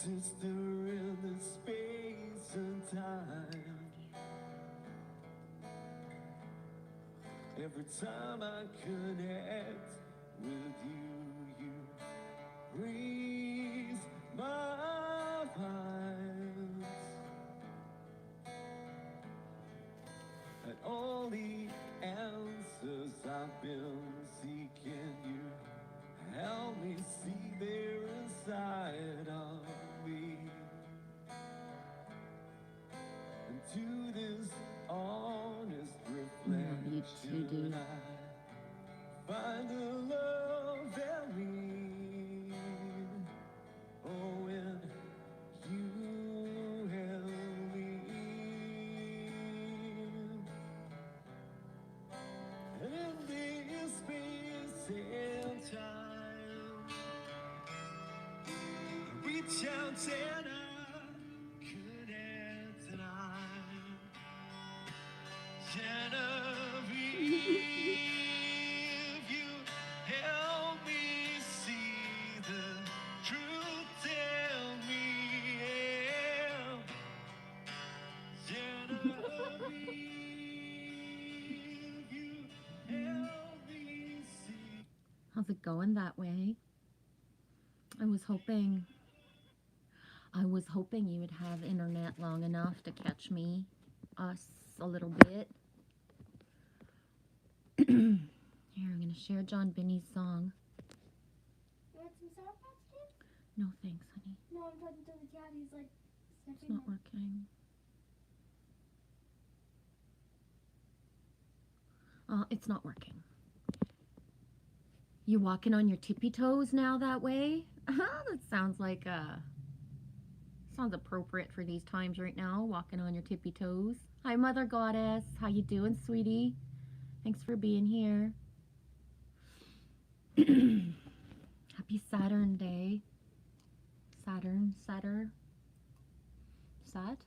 sister in the space and time. Every time I connect with you, you breathe my mind. And all the answers I've been seeking, you help me see there inside of me. And to this honest reflection, I find the love that we need. Oh, when you help me. And in this space and time, reach out and I connect and I'm Genevieve, you help me see the truth, tell me, yeah. Genevieve, you help me see. How's it going that way? I was hoping you would have internet long enough to catch us a little bit. Here, I'm gonna share John Binney's song. You want some Sour Patch Kids? No thanks, honey. No, I'm talking to the cat. He's like It's sniffing not them. working. It's not working. You walking on your tippy toes now that way? That sounds like sounds appropriate for these times right now, walking on your tippy toes. Hi, Mother Goddess. How you doing, sweetie? Thanks for being here. Happy Saturn Day. Sat?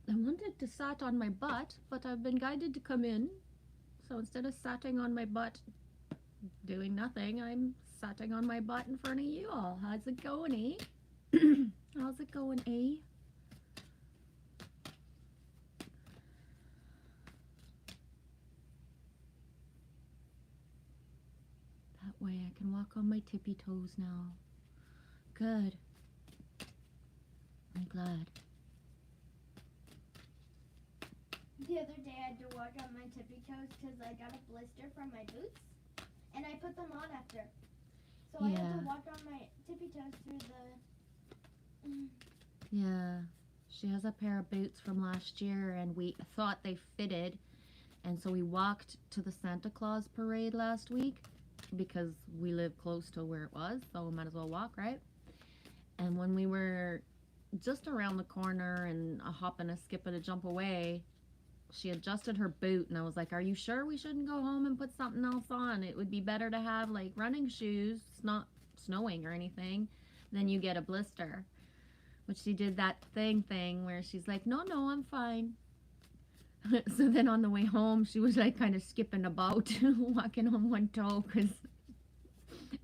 I wanted to sat on my butt, but I've been guided to come in. So instead of satting on my butt doing nothing, I'm satting on my butt in front of you all. How's it going, eh? How's it going, eh? That way I can walk on my tippy toes now. Good. I'm glad. The other day I had to walk on my tippy toes because I got a blister from my boots. And I put them on after. So I had to walk on my tippy toes through the... Yeah. She has a pair of boots from last year and we thought they fitted. And so we walked to the Santa Claus parade last week because we live close to where it was, so we might as well walk, right? And when we were just around the corner and a hop and a skip and a jump away, she adjusted her boot and I was like, are you sure we shouldn't go home and put something else on? It would be better to have like running shoes. It's not snowing or anything. Then you get a blister. Which she did that thing where she's like, no, I'm fine. So then on the way home, she was like kind of skipping about, walking on one toe because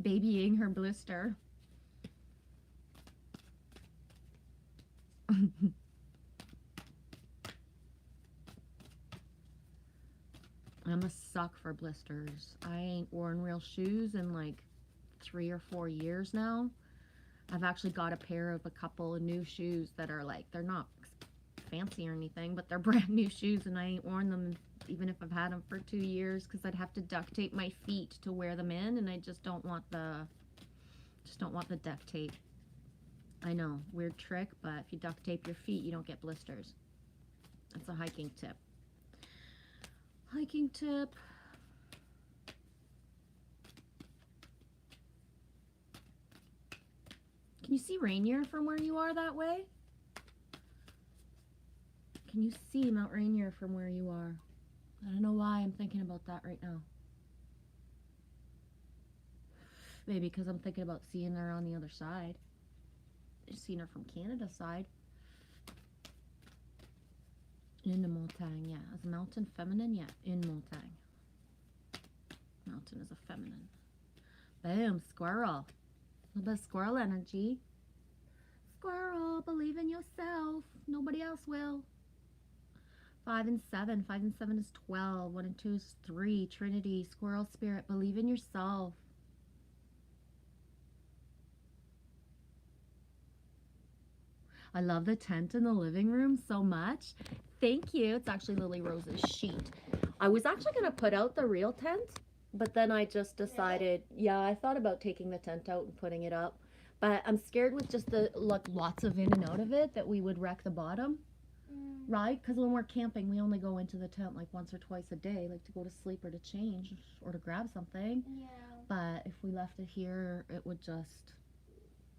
babying her blister. I'm a suck for blisters. I ain't worn real shoes in like 3 or 4 years now. I've actually got a pair of a couple of new shoes that are like, they're not fancy or anything, but they're brand new shoes and I ain't worn them even if I've had them for 2 years because I'd have to duct tape my feet to wear them in and I just don't want the duct tape. I know, weird trick, but if you duct tape your feet, you don't get blisters. That's a hiking tip. Hiking tip. Can you see Rainier from where you are that way? Can you see Mount Rainier from where you are? I don't know why I'm thinking about that right now. Maybe because I'm thinking about seeing her on the other side. I've seen her from Canada side. In the Montagne, yeah. Is mountain feminine? Yeah, in Montagne. Mountain is a feminine. Boom, squirrel. A little bit of squirrel energy. Squirrel, believe in yourself. Nobody else will. 5 and 7. 5 and 7 is 12. 1 and 2 is 3. Trinity, squirrel spirit, believe in yourself. I love the tent in the living room so much. Thank you. It's actually Lily Rose's sheet. I was actually going to put out the real tent, but then I just decided, yeah, I thought about taking the tent out and putting it up. But I'm scared with just the lots of in and out of it that we would wreck the bottom. Right? Because when we're camping, we only go into the tent like once or twice a day, like to go to sleep or to change or to grab something. Yeah. But if we left it here, it would just,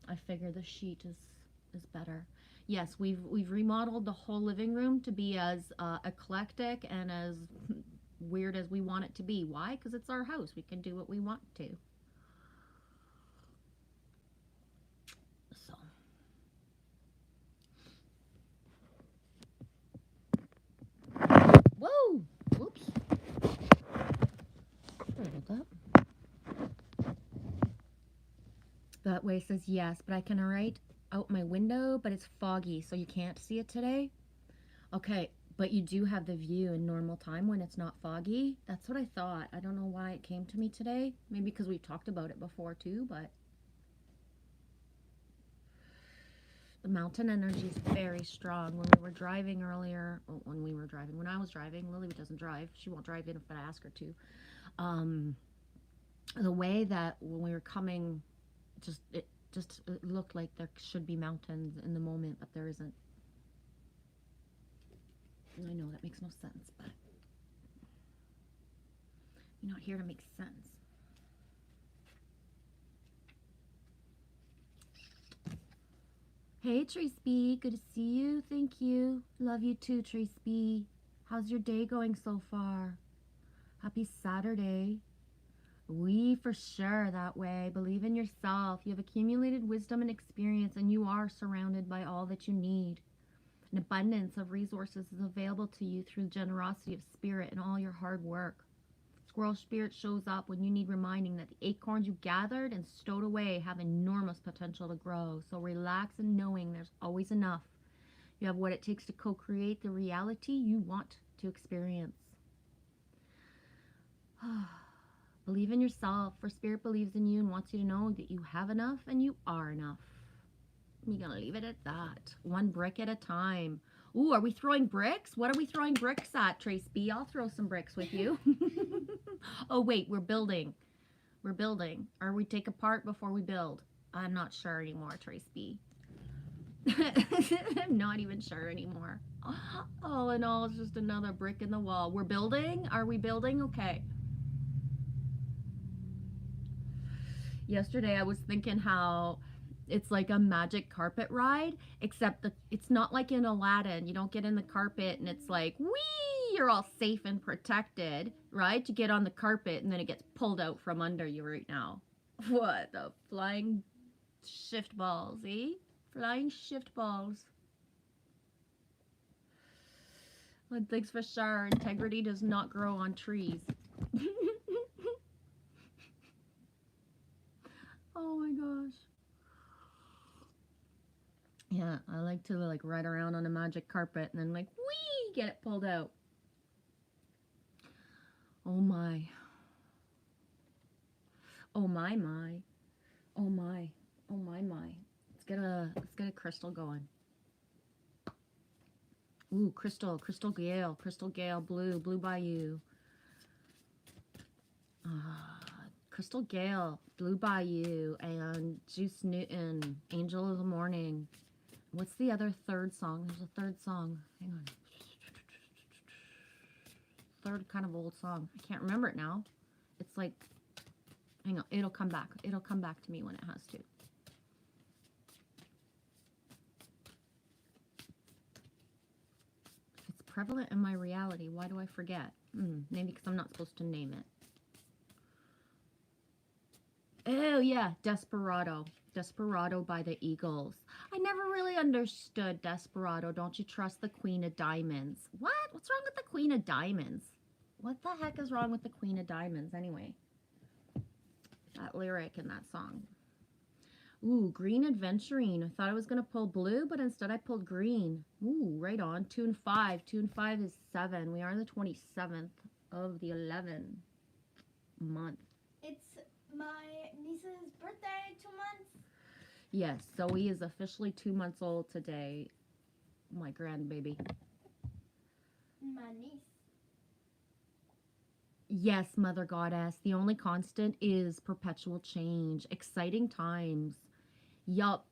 I figure the sheet is better. Yes, we've remodeled the whole living room to be as eclectic and as weird as we want it to be. Why? Because it's our house. We can do what we want to. So. Whoa! Whoops. Sorry about that. That way says yes, but I can write out my window, but it's foggy, so you can't see it today. Okay, but you do have the view in normal time when it's not foggy. That's what I thought. I don't know why it came to me today. Maybe because we've talked about it before too, but the mountain energy is very strong. When we were driving earlier, when I was driving, Lily doesn't drive. She won't drive in if I ask her to. The way that when we were coming, it looked like there should be mountains in the moment, but there isn't. I know that makes no sense, but you're not here to make sense. Hey, Trace B, good to see you. Thank you. Love you too, Trace B. How's your day going so far? Happy Saturday. We for sure that way. Believe in yourself. You have accumulated wisdom and experience, and you are surrounded by all that you need. An abundance of resources is available to you through the generosity of spirit and all your hard work. Squirrel spirit shows up when you need reminding that the acorns you gathered and stowed away have enormous potential to grow. So relax in knowing there's always enough. You have what it takes to co-create the reality you want to experience. Believe in yourself, for spirit believes in you and wants you to know that you have enough and you are enough. We're going to leave it at that. One brick at a time. Ooh, are we throwing bricks? What are we throwing bricks at, Trace B? I'll throw some bricks with you. Oh, wait, we're building. We're building. Or we take apart before we build. I'm not sure anymore, Trace B. I'm not even sure anymore. All in all, it's just another brick in the wall. We're building? Are we building? Okay. Yesterday I was thinking how it's like a magic carpet ride, except it's not like in Aladdin. You don't get in the carpet and it's like, whee, you're all safe and protected, right? You get on the carpet and then it gets pulled out from under you right now. What the flying shift balls, eh? Flying shift balls. One thing's for sure, integrity does not grow on trees. Oh my gosh. Yeah, I like to ride around on a magic carpet and then whee, get it pulled out. Oh my. Oh my my. Oh my. Oh my my. Let's get a crystal going. Ooh, crystal gale, blue bayou. Crystal Gale, Blue Bayou, and Juice Newton, Angel of the Morning. What's the other third song? There's a third song. Hang on. Third kind of old song. I can't remember it now. It's like, hang on, it'll come back. It'll come back to me when it has to. If it's prevalent in my reality, why do I forget? Maybe because I'm not supposed to name it. Oh, yeah, Desperado. Desperado by the Eagles. I never really understood Desperado. Don't you trust the Queen of Diamonds? What? What's wrong with the Queen of Diamonds? What the heck is wrong with the Queen of Diamonds anyway? that lyric in that song. Ooh, green adventuring. I thought I was going to pull blue, but instead I pulled green. Ooh, right on. 2 and 5. 2 and 5 is 7. We are the 27th of the 11 month. It's my niece's birthday, 2 months. Yes, Zoe is officially 2 months old today. My grandbaby. My niece. Yes, Mother Goddess. The only constant is perpetual change. Exciting times. Yup,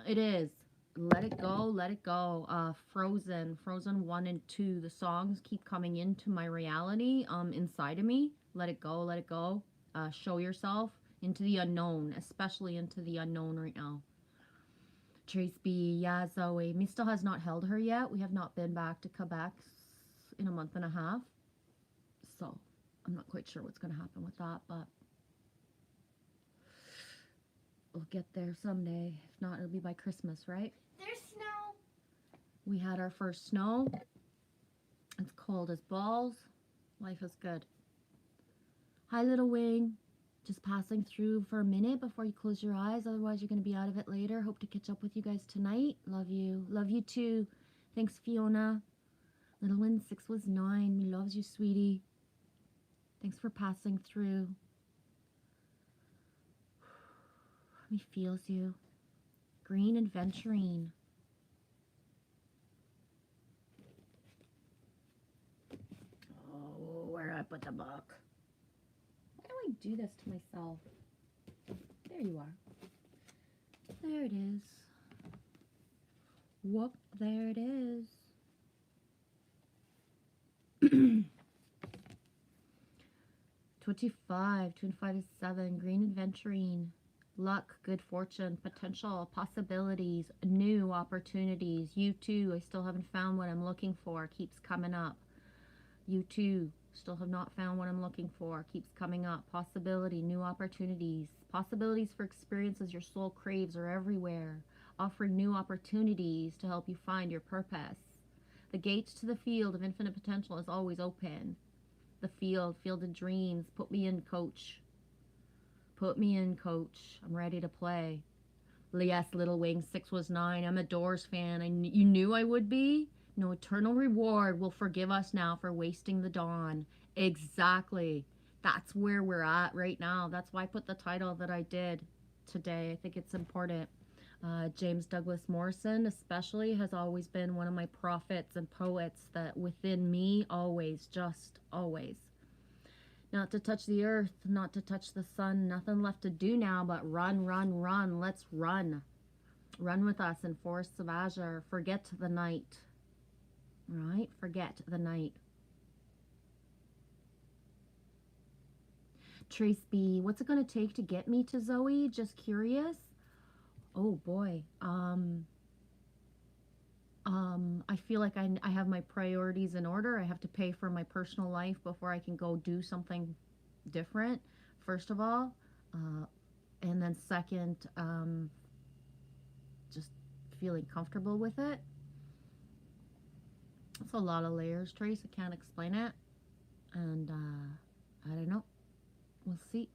it is. Let it go, let it go. Frozen 1 and 2. The songs keep coming into my reality, inside of me. Let it go, let it go. Show yourself into the unknown, especially into the unknown right now. Trace B, yeah, Zoe. Me still has not held her yet. We have not been back to Quebec in a month and a half. So, I'm not quite sure what's going to happen with that, but we'll get there someday. If not, it'll be by Christmas, right? There's snow. We had our first snow. It's cold as balls. Life is good. Hi, little wing. Just passing through for a minute before you close your eyes. Otherwise, you're going to be out of it later. Hope to catch up with you guys tonight. Love you. Love you too. Thanks, Fiona. Little win 6 was 9. Me loves you, sweetie. Thanks for passing through. Me feels you. Green adventuring. Oh, where did I put the book? Why do I do this to myself? There you are. There it is. Whoop, there it is. 25. 2 and 5 is 7. Green adventuring. Luck, good fortune, potential, possibilities, new opportunities. You too. I still haven't found what I'm looking for. Keeps coming up. You too. Still have not found what I'm looking for. Keeps coming up. Possibility, new opportunities. Possibilities for experiences your soul craves are everywhere. Offering new opportunities to help you find your purpose. The gates to the field of infinite potential is always open. The field of dreams. Put me in, coach. Put me in, coach. I'm ready to play. Yes, Little Wing 6 was 9. I'm a Doors fan. You knew I would be? No eternal reward will forgive us now for wasting the dawn. Exactly. That's where we're at right now. That's why I put the title that I did today. I think it's important. James Douglas Morrison especially has always been one of my prophets and poets that within me always, just always. Not to touch the earth, not to touch the sun, nothing left to do now but run, run, run. Let's run. Run with us in forests of azure. Forget the night. Right? Forget the night. Trace B, what's it going to take to get me to Zoe? Just curious. Oh boy. I feel like I have my priorities in order. I have to pay for my personal life before I can go do something different, first of all. And then second, just feeling comfortable with it. It's a lot of layers, Trace. I can't explain it. And I don't know. We'll see.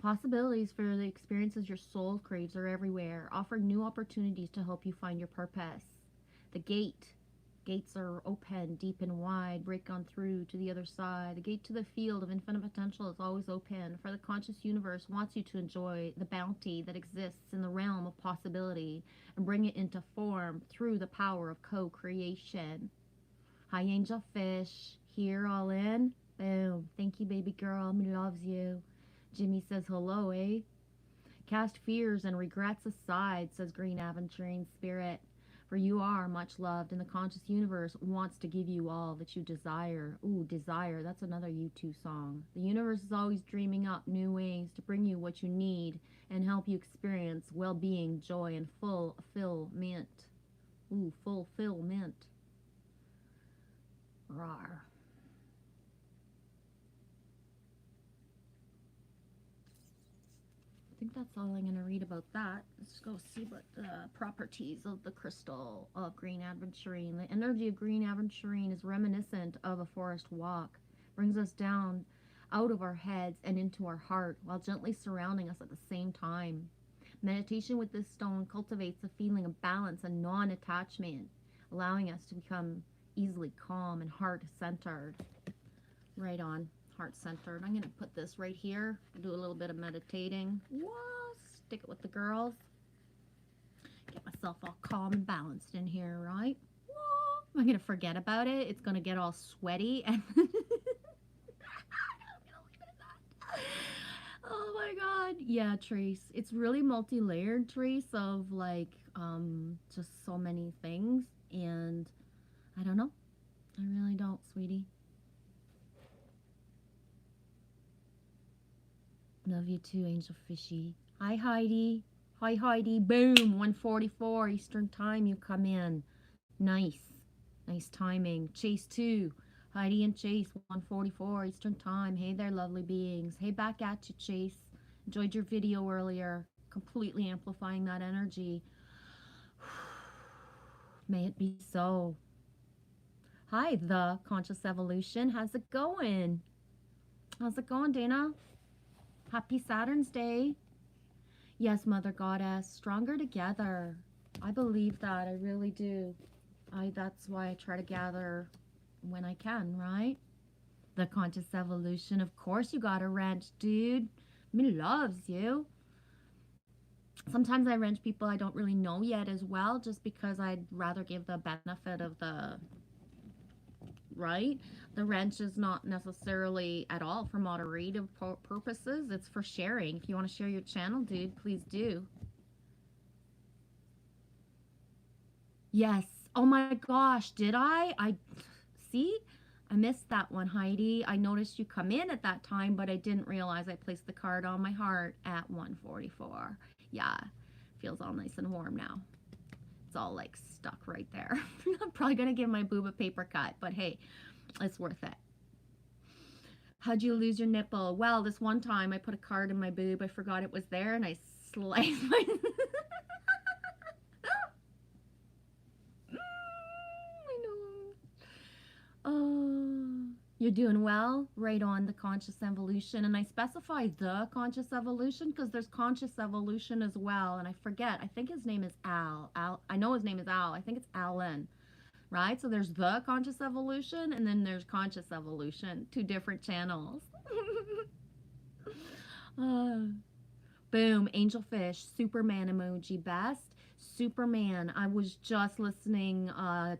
Possibilities for the experiences your soul craves are everywhere, offering new opportunities to help you find your purpose. The gates are open, deep and wide, break on through to the other side. The gate to the field of infinite potential is always open, for the conscious universe wants you to enjoy the bounty that exists in the realm of possibility and bring it into form through the power of co-creation. Hi, Angel Fish. Here, all in. Boom. Thank you, baby girl. Me loves you. Jimmy says hello, eh? Cast fears and regrets aside, says Green Aventurine Spirit. For you are much loved, and the conscious universe wants to give you all that you desire. Ooh, desire. That's another U2 song. The universe is always dreaming up new ways to bring you what you need and help you experience well-being, joy, and fulfillment. Ooh, fulfillment. Rawr. I think that's all I'm going to read about that. Let's go see what the properties of the crystal of green aventurine. The energy of green aventurine is reminiscent of a forest walk, brings us down out of our heads and into our heart while gently surrounding us at the same time. Meditation with this stone cultivates a feeling of balance and non-attachment, allowing us to become easily calm and heart-centered. Right on. Heart-centered. I'm going to put this right here. Do a little bit of meditating. Whoa, stick it with the girls. Get myself all calm and balanced in here, right? Whoa. I'm going to forget about it. It's going to get all sweaty. And oh my God. Yeah, Trace. It's really multi-layered, Trace, of like just so many things. And I don't know. I really don't, sweetie. Love you too, Angel Fishy. Hi, Heidi. Hi, Heidi. Boom. 1:44 Eastern Time. You come in. Nice. Nice timing. Chase 2. Heidi and Chase. 1:44 Eastern Time. Hey there, lovely beings. Hey, back at you, Chase. Enjoyed your video earlier. Completely amplifying that energy. May it be so. Hi, The Conscious Evolution. How's it going? How's it going, Dana? Happy Saturn's Day. Yes, Mother Goddess. Stronger together. I believe that. I really do. That's why I try to gather when I can, right? The Conscious Evolution. Of course you got a wrench, dude. Me loves you. Sometimes I wrench people I don't really know yet as well, just because I'd rather give the benefit of the... right? The wrench is not necessarily at all for moderative purposes. It's for sharing. If you want to share your channel, dude, please do. Yes. Oh my gosh, did I see? I missed that one, Heidi. I noticed you come in at that time, but I didn't realize I placed the card on my heart at 1:44. Yeah, feels all nice and warm now. It's all like stuck right there. I'm probably gonna give my boob a paper cut, but hey, it's worth it. How'd you lose your nipple? Well, this one time I put a card in my boob. I forgot it was there and I sliced my... I know. Oh, you're doing well. Right on, the Conscious Evolution. And I specify the Conscious Evolution because there's Conscious Evolution as well. And I forget. I think his name is Al. I know his name is Al. I think it's Alan. Right? So there's the Conscious Evolution and then there's Conscious Evolution. 2 different channels. Boom. Angelfish. Superman emoji. Best. Superman. I was just listening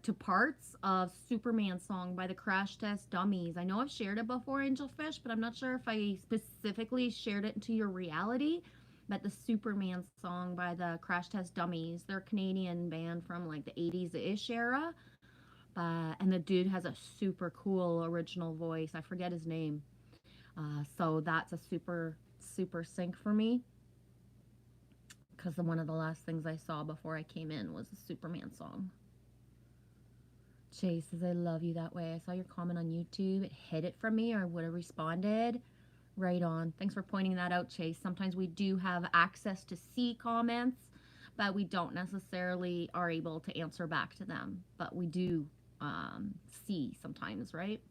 to parts of Superman song by the Crash Test Dummies. I know I've shared it before, Angelfish, but I'm not sure if I specifically shared it into your reality. But the Superman song by the Crash Test Dummies. They're a Canadian band from like the 80s-ish era. And the dude has a super cool original voice. I forget his name. So that's a super sync for me. Because one of the last things I saw before I came in was a Superman song. Chase says, I love you that way. I saw your comment on YouTube. It hid it from me or I would have responded. Right on. Thanks for pointing that out, Chase. Sometimes we do have access to see comments, but we don't necessarily are able to answer back to them. But we do see sometimes, right?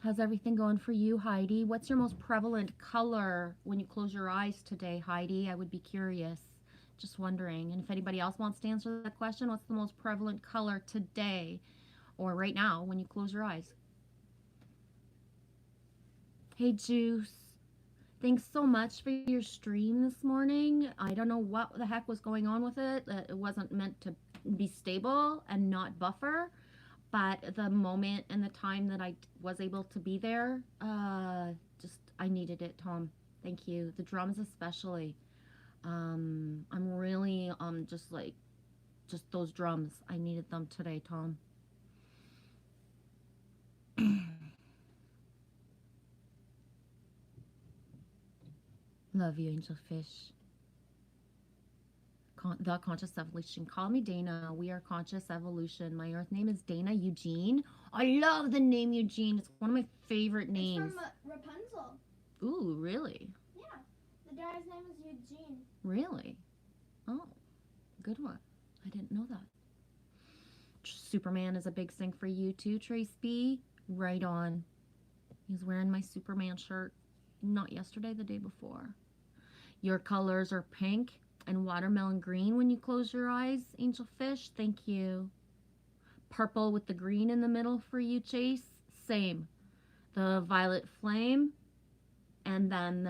How's everything going for you, Heidi? What's your most prevalent color when you close your eyes today, Heidi? I would be curious. Just wondering. And if anybody else wants to answer that question, what's the most prevalent color today or right now when you close your eyes? Hey, Juice. Thanks so much for your stream this morning. I don't know what the heck was going on with it. It wasn't meant to be stable and not buffer. But the moment and the time that I was able to be there, I needed it, Tom. Thank you. The drums especially. I'm really, just those drums. I needed them today, Tom. Love you, Angelfish. The Conscious Evolution. Call me Dana. We are Conscious Evolution. My Earth name is Dana Eugene. I love the name Eugene. It's one of my favorite names. It's from Rapunzel. Ooh, really? Yeah. The guy's name is Eugene. Really? Oh, good one. I didn't know that. Superman is a big thing for you too, Trace B. Right on. He's wearing my Superman shirt. Not yesterday, the day before. Your colors are pink and watermelon green when you close your eyes, Angel Fish. Thank you. Purple with the green in the middle for you, Chase. Same. The violet flame and then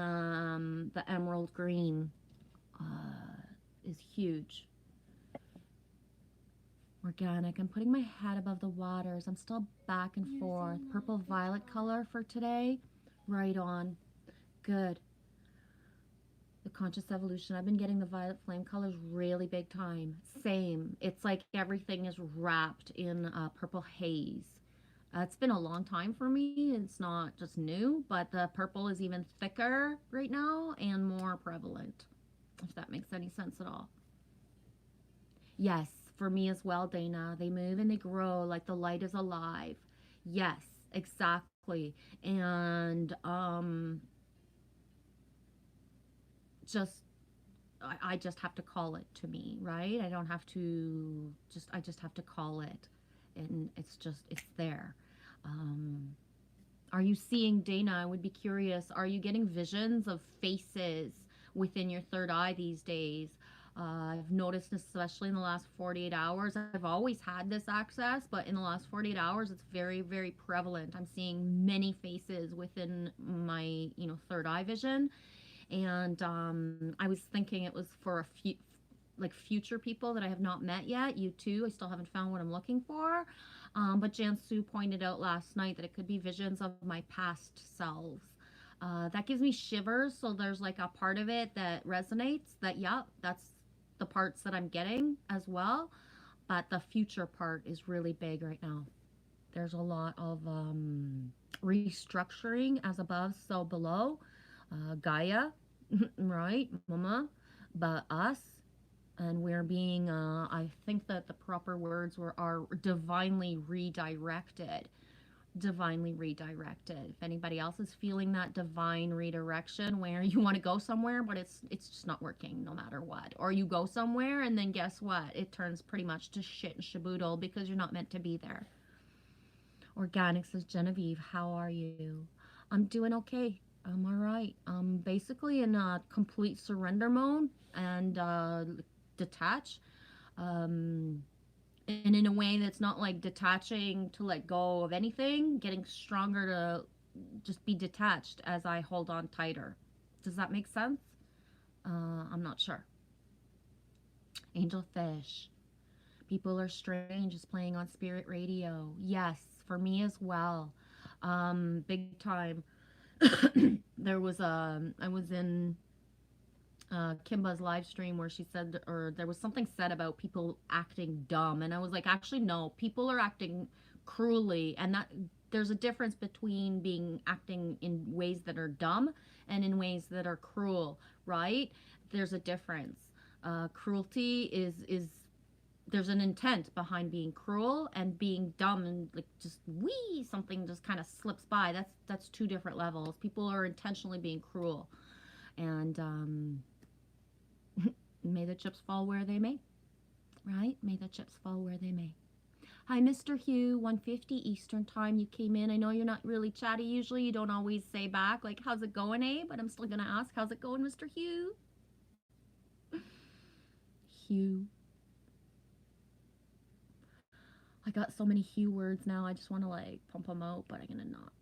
the emerald green is huge. Organic. I'm putting my head above the waters. I'm still back and forth. Purple violet color for today. Right on. Good. The conscious evolution. I've been getting the violet flame colors really big time. Same. It's like everything is wrapped in purple haze. It's been a long time for me. It's not just new, but the purple is even thicker right now and more prevalent, if that makes any sense at all. Yes, for me as well, Dana. They move and they grow like the light is alive. Yes, exactly. And just I just have to call it to me, right? I don't have to I just have to call it, and it's there. Are you seeing, Dana? I would be curious. Are you getting visions of faces within your third eye these days? I've noticed, especially in the last 48 hours, I've always had this access, but in the last 48 hours, it's very, very prevalent. I'm seeing many faces within my, third eye vision. And I was thinking it was for a few, like future people that I have not met yet. You too. I still haven't found what I'm looking for. But Jansu pointed out last night that it could be visions of my past selves. That gives me shivers. So there's like a part of it that resonates that, yeah, that's the parts that I'm getting as well. But the future part is really big right now. There's a lot of restructuring as above, so below. Gaia, right, Mama, but us, and we're being, I think that the proper words are divinely redirected. Divinely redirected. If anybody else is feeling that divine redirection where you want to go somewhere, but it's just not working no matter what. Or you go somewhere and then guess what? It turns pretty much to shit and shaboodle because you're not meant to be there. Organic says Genevieve, how are you? I'm doing okay. I'm all right. I'm basically in a complete surrender mode and detach. And in a way that's not like detaching to let go of anything, getting stronger to just be detached as I hold on tighter. Does that make sense? I'm not sure. Angel Fish. People Are Strange is playing on Spirit Radio. Yes, for me as well. Big time. There was I was in Kimba's live stream where she said, or there was something said about people acting dumb, and I was like, actually no, people are acting cruelly, and that there's a difference between being acting in ways that are dumb and in ways that are cruel, right? There's a difference. Cruelty is there's an intent behind being cruel, and being dumb and like just something just kind of slips by. That's two different levels. People are intentionally being cruel, and may the chips fall where they may, right? May the chips fall where they may. Hi, Mr. Hugh, 1:50 Eastern time. You came in. I know you're not really chatty usually. You don't always say back like, how's it going, eh? But I'm still gonna ask, how's it going, Mr. Hugh? Hugh. I got so many Hugh words now. I just want to like pump them out, but I'm gonna not.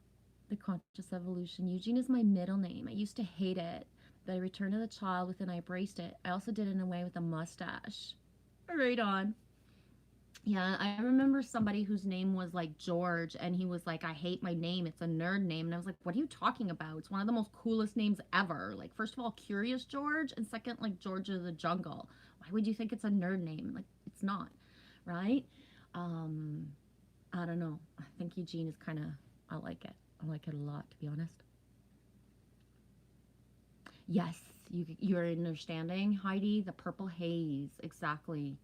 The conscious evolution. Eugene is my middle name. I used to hate it, but I returned to the child within. I embraced it. I also did it in a way with a mustache. Right on. Yeah, I remember somebody whose name was like George, and he was like, I hate my name. It's a nerd name. And I was like, what are you talking about? It's one of the most coolest names ever. Like, first of all, Curious George, and second, like George of the Jungle. Why would you think it's a nerd name? Like, it's not, right? I don't know. I think Eugene is kind of, I like it. I like it a lot, to be honest. Yes, you're understanding, Heidi. The purple haze, exactly.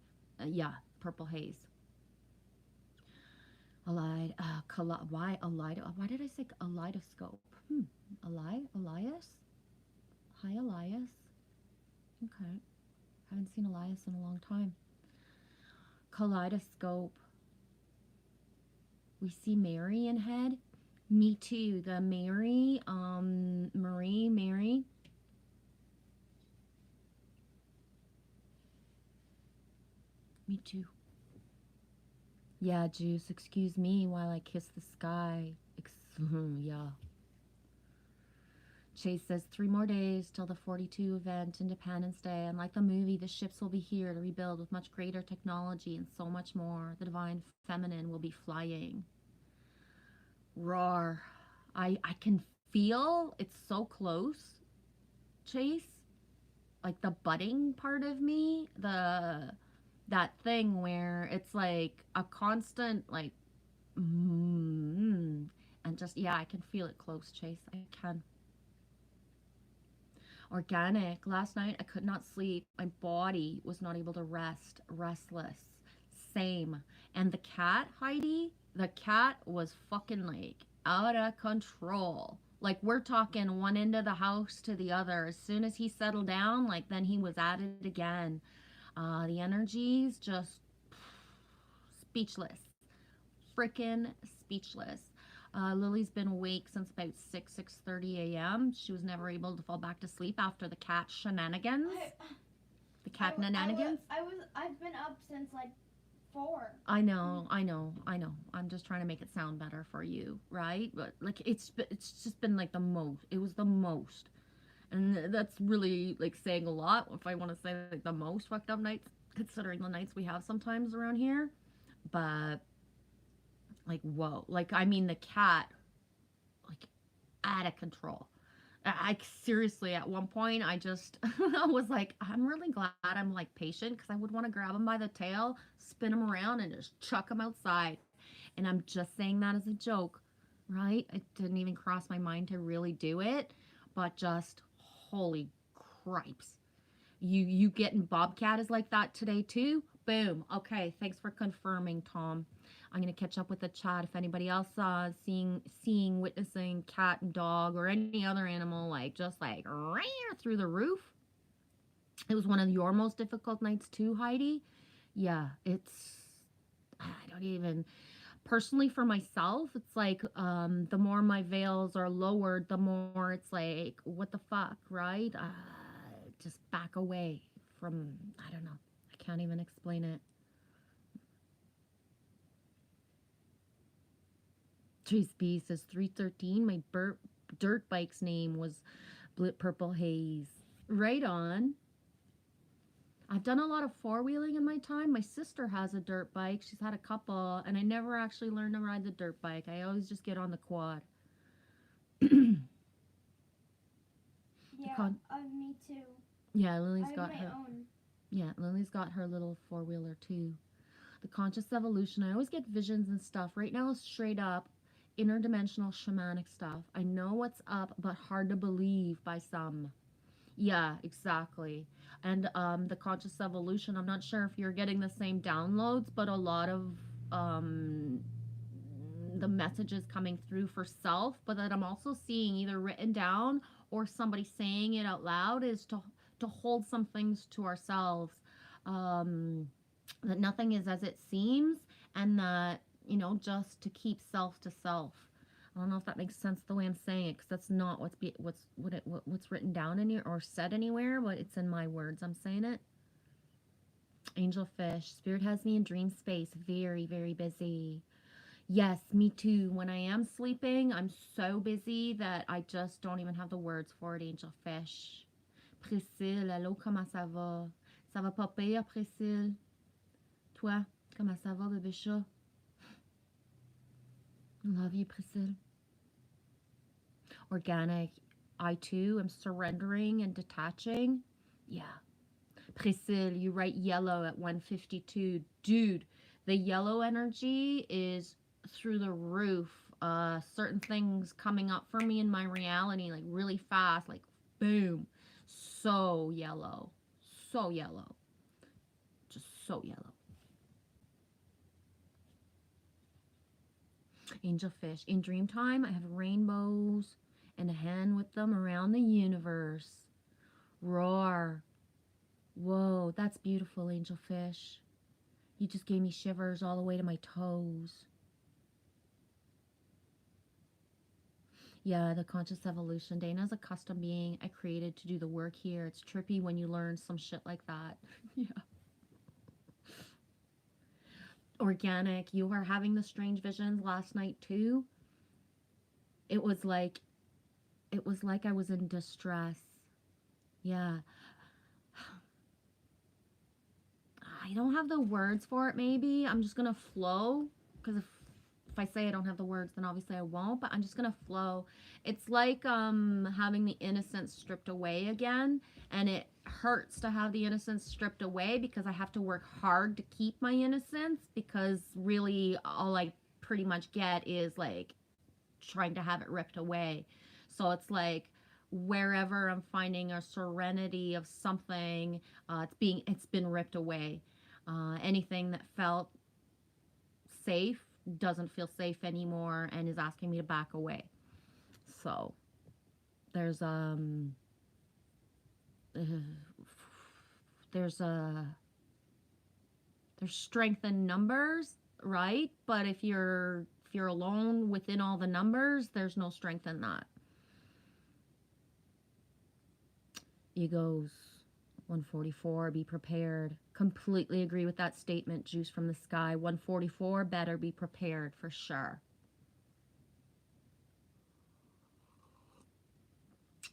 Yeah, purple haze. Why did I say kaleidoscope? Elias? Hi, Elias. Okay. Haven't seen Elias in a long time. Kaleidoscope. We see Mary in head. Me too. The Mary, Mary. Me too. Yeah, Juice, excuse me while I kiss the sky. Yeah. Chase says 3 more days till the 42 event, Independence Day. And like the movie, the ships will be here to rebuild with much greater technology and so much more. The divine feminine will be flying. Roar. I can feel it's so close, Chase. Like the budding part of me, that thing where it's like a constant like and just yeah, I can feel it close, Chase. I can. Organic. Last night I could not sleep. My body was not able to rest. Restless. Same. And the cat, Heidi, the cat was fucking like out of control. Like we're talking one end of the house to the other. As soon as he settled down, like then he was at it again. The energies just speechless. Freaking speechless. Lily's been awake since about 6:30 a.m. She was never able to fall back to sleep after the cat shenanigans. The cat shenanigans. I've been up since like 4. I know. I'm just trying to make it sound better for you, right? But like it's just been like the most. It was the most, and that's really like saying a lot. If I want to say like the most fucked up nights, considering the nights we have sometimes around here, but like whoa, like I mean the cat, like out of control. I seriously, at one point, I just I was like, I'm really glad I'm like patient because I would want to grab him by the tail, spin him around, and just chuck him outside. And I'm just saying that as a joke, right? It didn't even cross my mind to really do it, but just holy cripes. You getting Bobcat is like that today too? Boom. Okay, thanks for confirming, Tom. I'm gonna catch up with the chat if anybody else witnessing cat and dog or any other animal like just like through the roof. It was one of your most difficult nights too, Heidi. Yeah, it's I don't even personally for myself. It's like the more my veils are lowered, the more it's like what the fuck, right? Just back away from I don't know. I can't even explain it. Trace B says 313. My dirt bike's name was Purple Haze. Right on. I've done a lot of four-wheeling in my time. My sister has a dirt bike. She's had a couple, and I never actually learned to ride the dirt bike. I always just get on the quad. Yeah, me too. Yeah, Lily's got her. Own. Yeah, Lily's got her little four-wheeler too. The conscious evolution. I always get visions and stuff. Right now, straight up, interdimensional shamanic stuff. I know what's up, but hard to believe by some. Yeah, exactly. And the conscious evolution, I'm not sure if you're getting the same downloads, but a lot of the messages coming through for self, but that I'm also seeing either written down or somebody saying it out loud is to hold some things to ourselves. That nothing is as it seems, and that just to keep self to self. I don't know if that makes sense the way I'm saying it, because that's not what's written down in here or said anywhere, but it's in my words. I'm saying it. Angel fish. Spirit has me in dream space. Very, very busy. Yes, me too. When I am sleeping, I'm so busy that I just don't even have the words for it. Angel fish. Priscille, allô, comment ça va? Ça va pas pire, Priscille? Toi, comment ça va, bébé chat? Love you, Priscille. Organic. I too am surrendering and detaching. Yeah. Priscille, you write yellow at 152. Dude, the yellow energy is through the roof. Certain things coming up for me in my reality, like really fast, like boom. So yellow. So yellow. Just so yellow. Angel fish. In dream time, I have rainbows and a hen with them around the universe. Roar. Whoa, that's beautiful, angelfish. You just gave me shivers all the way to my toes. Yeah, the conscious evolution. Dana's a custom being I created to do the work here. It's trippy when you learn some shit like that. Yeah. Organic, you were having the strange visions last night too. It was like I was in distress. Yeah. I don't have the words for it, maybe. I'm just gonna flow, because if I say I don't have the words, then obviously I won't, but I'm just gonna flow. It's like having the innocence stripped away again, and it hurts to have the innocence stripped away because I have to work hard to keep my innocence, because really all I pretty much get is like trying to have it ripped away. So it's like wherever I'm finding a serenity of something, it's been ripped away. Anything that felt safe doesn't feel safe anymore and is asking me to back away. So there's there's strength in numbers, right? But if you're alone within all the numbers, there's no strength in that. Egos 144, be prepared. Completely agree with that statement, Juice from the Sky. 144, better be prepared for sure.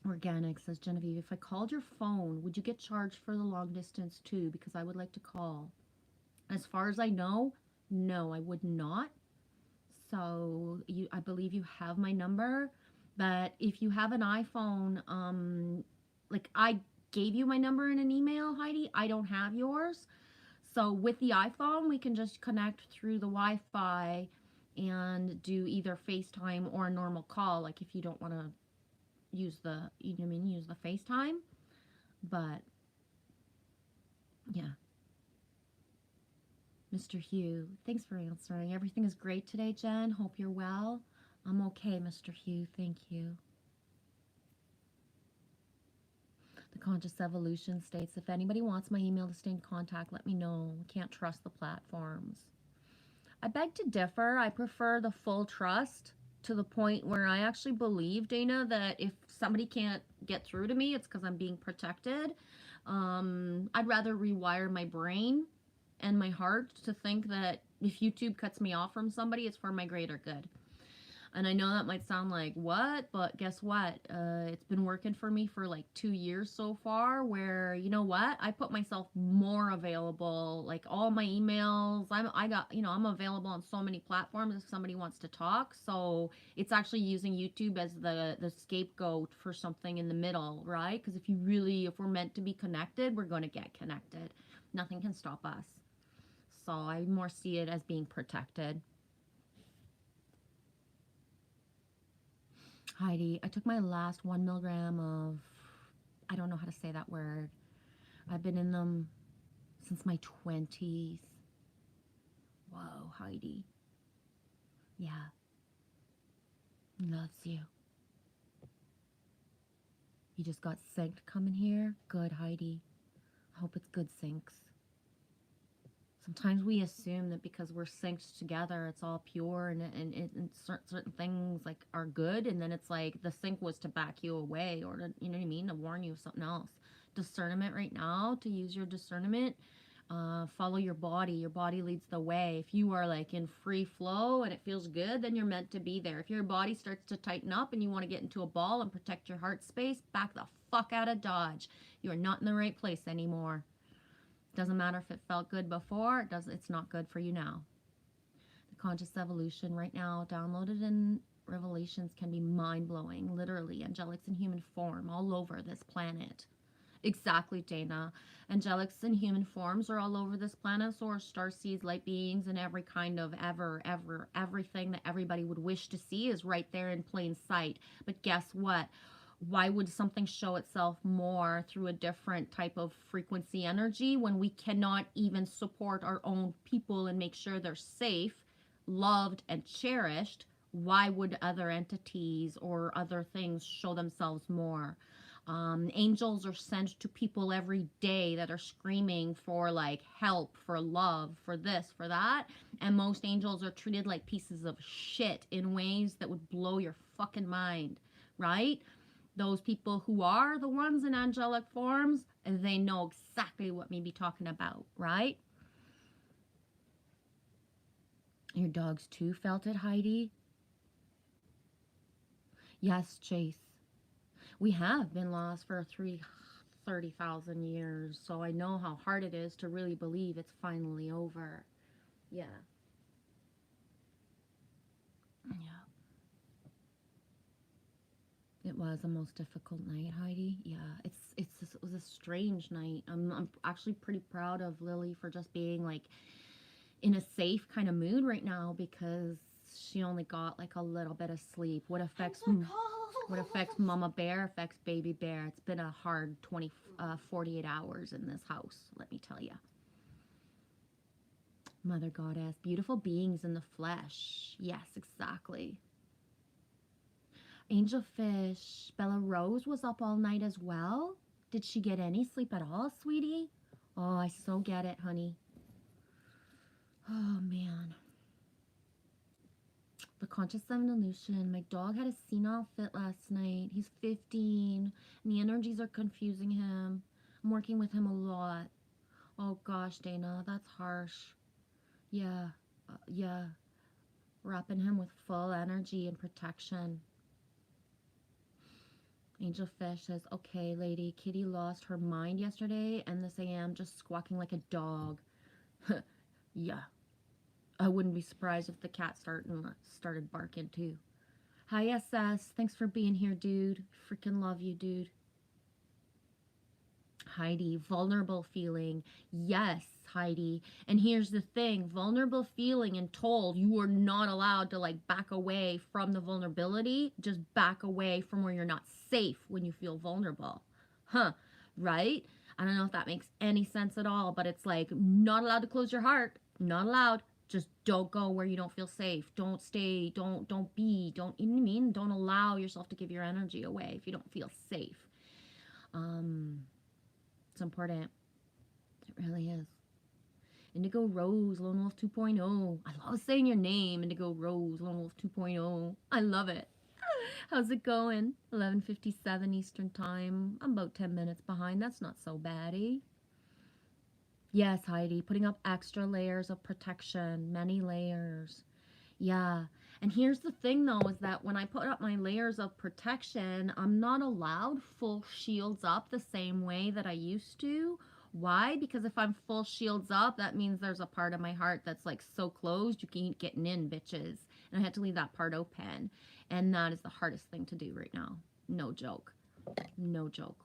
Organic, says Genevieve. If I called your phone, would you get charged for the long distance too? Because I would like to call. As far as I know, no, I would not. So I believe you have my number. But if you have an iPhone, like I gave you my number in an email, Heidi. I don't have yours. So with the iPhone, we can just connect through the Wi-Fi and do either FaceTime or a normal call. Like if you don't want to use the, you know what I mean, use the FaceTime. But yeah. Mr. Hugh, thanks for answering. Everything is great today, Jen. Hope you're well. I'm okay, Mr. Hugh. Thank you. The Conscious Evolution states, if anybody wants my email to stay in contact, let me know. Can't trust the platforms. I beg to differ. I prefer the full trust, to the point where I actually believe, Dana, that if somebody can't get through to me, it's because I'm being protected. I'd rather rewire my brain and my heart to think that if YouTube cuts me off from somebody, it's for my greater good. And I know that might sound like, what? But guess what? It's been working for me for like 2 years so far, where, you know what? I put myself more available, like all my emails. I'm available on so many platforms if somebody wants to talk. So it's actually using YouTube as the scapegoat for something in the middle, right? Because if we're meant to be connected, we're going to get connected. Nothing can stop us. So I more see it as being protected. Heidi, I took my last 1 milligram of, I don't know how to say that word. I've been in them since my 20s. Whoa, Heidi. Yeah. Loves you. You just got synced coming here? Good, Heidi. I hope it's good syncs. Sometimes we assume that because we're synced together, it's all pure and certain things like are good, and then it's like the sync was to back you away, or to, you know what I mean, to warn you of something else. Discernment right now, to use your discernment, follow your body. Your body leads the way. If you are like in free flow and it feels good, then you're meant to be there. If your body starts to tighten up and you want to get into a ball and protect your heart space, back the fuck out of Dodge. You are not in the right place anymore. Doesn't matter if it felt good before, it's not good for you now. The Conscious Evolution right now, downloaded in Revelations, can be mind-blowing. Literally, angelics in human form all over this planet. Exactly, Dana. Angelics in human forms are all over this planet, so are starseeds, light beings, and every kind of everything that everybody would wish to see is right there in plain sight. But guess what? Why would something show itself more through a different type of frequency energy when we cannot even support our own people and make sure they're safe, loved, and cherished? Why would other entities or other things show themselves more? Angels are sent to people every day that are screaming for like help, for love, for this, for that. And most angels are treated like pieces of shit in ways that would blow your fucking mind, right? Those people who are the ones in angelic forms, they know exactly what me be talking about, right? Your dogs too felt it, Heidi? Yes, Chase. We have been lost for 30,000 years, so I know how hard it is to really believe it's finally over. Yeah. Yeah. It was a most difficult night, Heidi. Yeah, it was a strange night. I'm actually pretty proud of Lily for just being like in a safe kind of mood right now because she only got like a little bit of sleep. What affects Mama Bear affects Baby Bear. It's been a hard 48 hours in this house, let me tell you. Mother Goddess, beautiful beings in the flesh. Yes, exactly. Angel Fish, Bella Rose was up all night as well. Did she get any sleep at all, sweetie? Oh, I so get it, honey. Oh, man. The Conscious Evolution. My dog had a senile fit last night. He's 15, and the energies are confusing him. I'm working with him a lot. Oh, gosh, Dana, that's harsh. Yeah, yeah. Wrapping him with full energy and protection. Angel Fish says, okay, lady, Kitty lost her mind yesterday, and this AM just squawking like a dog. Yeah. I wouldn't be surprised if the cat started barking too. Hi, SS. Thanks for being here, dude. Freaking love you, dude. Heidi, vulnerable feeling. Yes, Heidi. And here's the thing, vulnerable feeling and told you are not allowed to like back away from the vulnerability. Just back away from where you're not safe when you feel vulnerable. Huh, right? I don't know if that makes any sense at all, but it's like not allowed to close your heart. Not allowed. Just don't go where you don't feel safe. Don't stay. Don't be. Don't, you know what I mean? Don't allow yourself to give your energy away if you don't feel safe. It's important. It really is. Indigo Rose, Lone Wolf 2.0. I love saying your name, Indigo Rose, Lone Wolf 2.0. I love it. How's it going? 11:57 Eastern Time. I'm about 10 minutes behind. That's not so bad, eh? Yes, Heidi, putting up extra layers of protection, many layers. Yeah. And here's the thing, though, is that when I put up my layers of protection, I'm not allowed full shields up the same way that I used to. Why? Because if I'm full shields up, that means there's a part of my heart that's like so closed, you can't get in, bitches. And I had to leave that part open. And that is the hardest thing to do right now. No joke. No joke.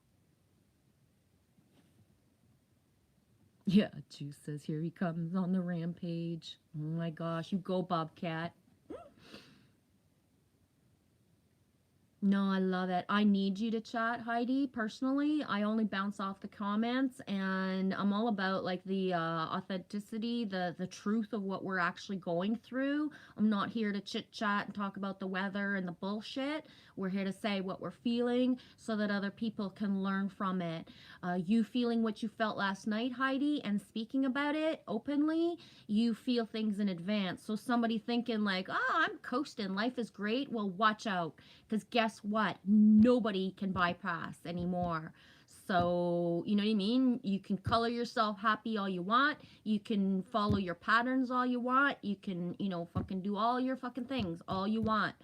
Yeah, Juice says, here he comes on the rampage. Oh my gosh, you go, Bobcat. No, I love it. I need you to chat, Heidi. Personally, I only bounce off the comments, and I'm all about like the authenticity, the truth of what we're actually going through. I'm not here to chit chat and talk about the weather and the bullshit. We're here to say what we're feeling so that other people can learn from it. You feeling what you felt last night, Heidi, and speaking about it openly, you feel things in advance. So somebody thinking like, oh, I'm coasting, life is great. Well, watch out. Because guess what? Nobody can bypass anymore. So, you know what I mean? You can color yourself happy all you want. You can follow your patterns all you want. You can, fucking do all your fucking things all you want.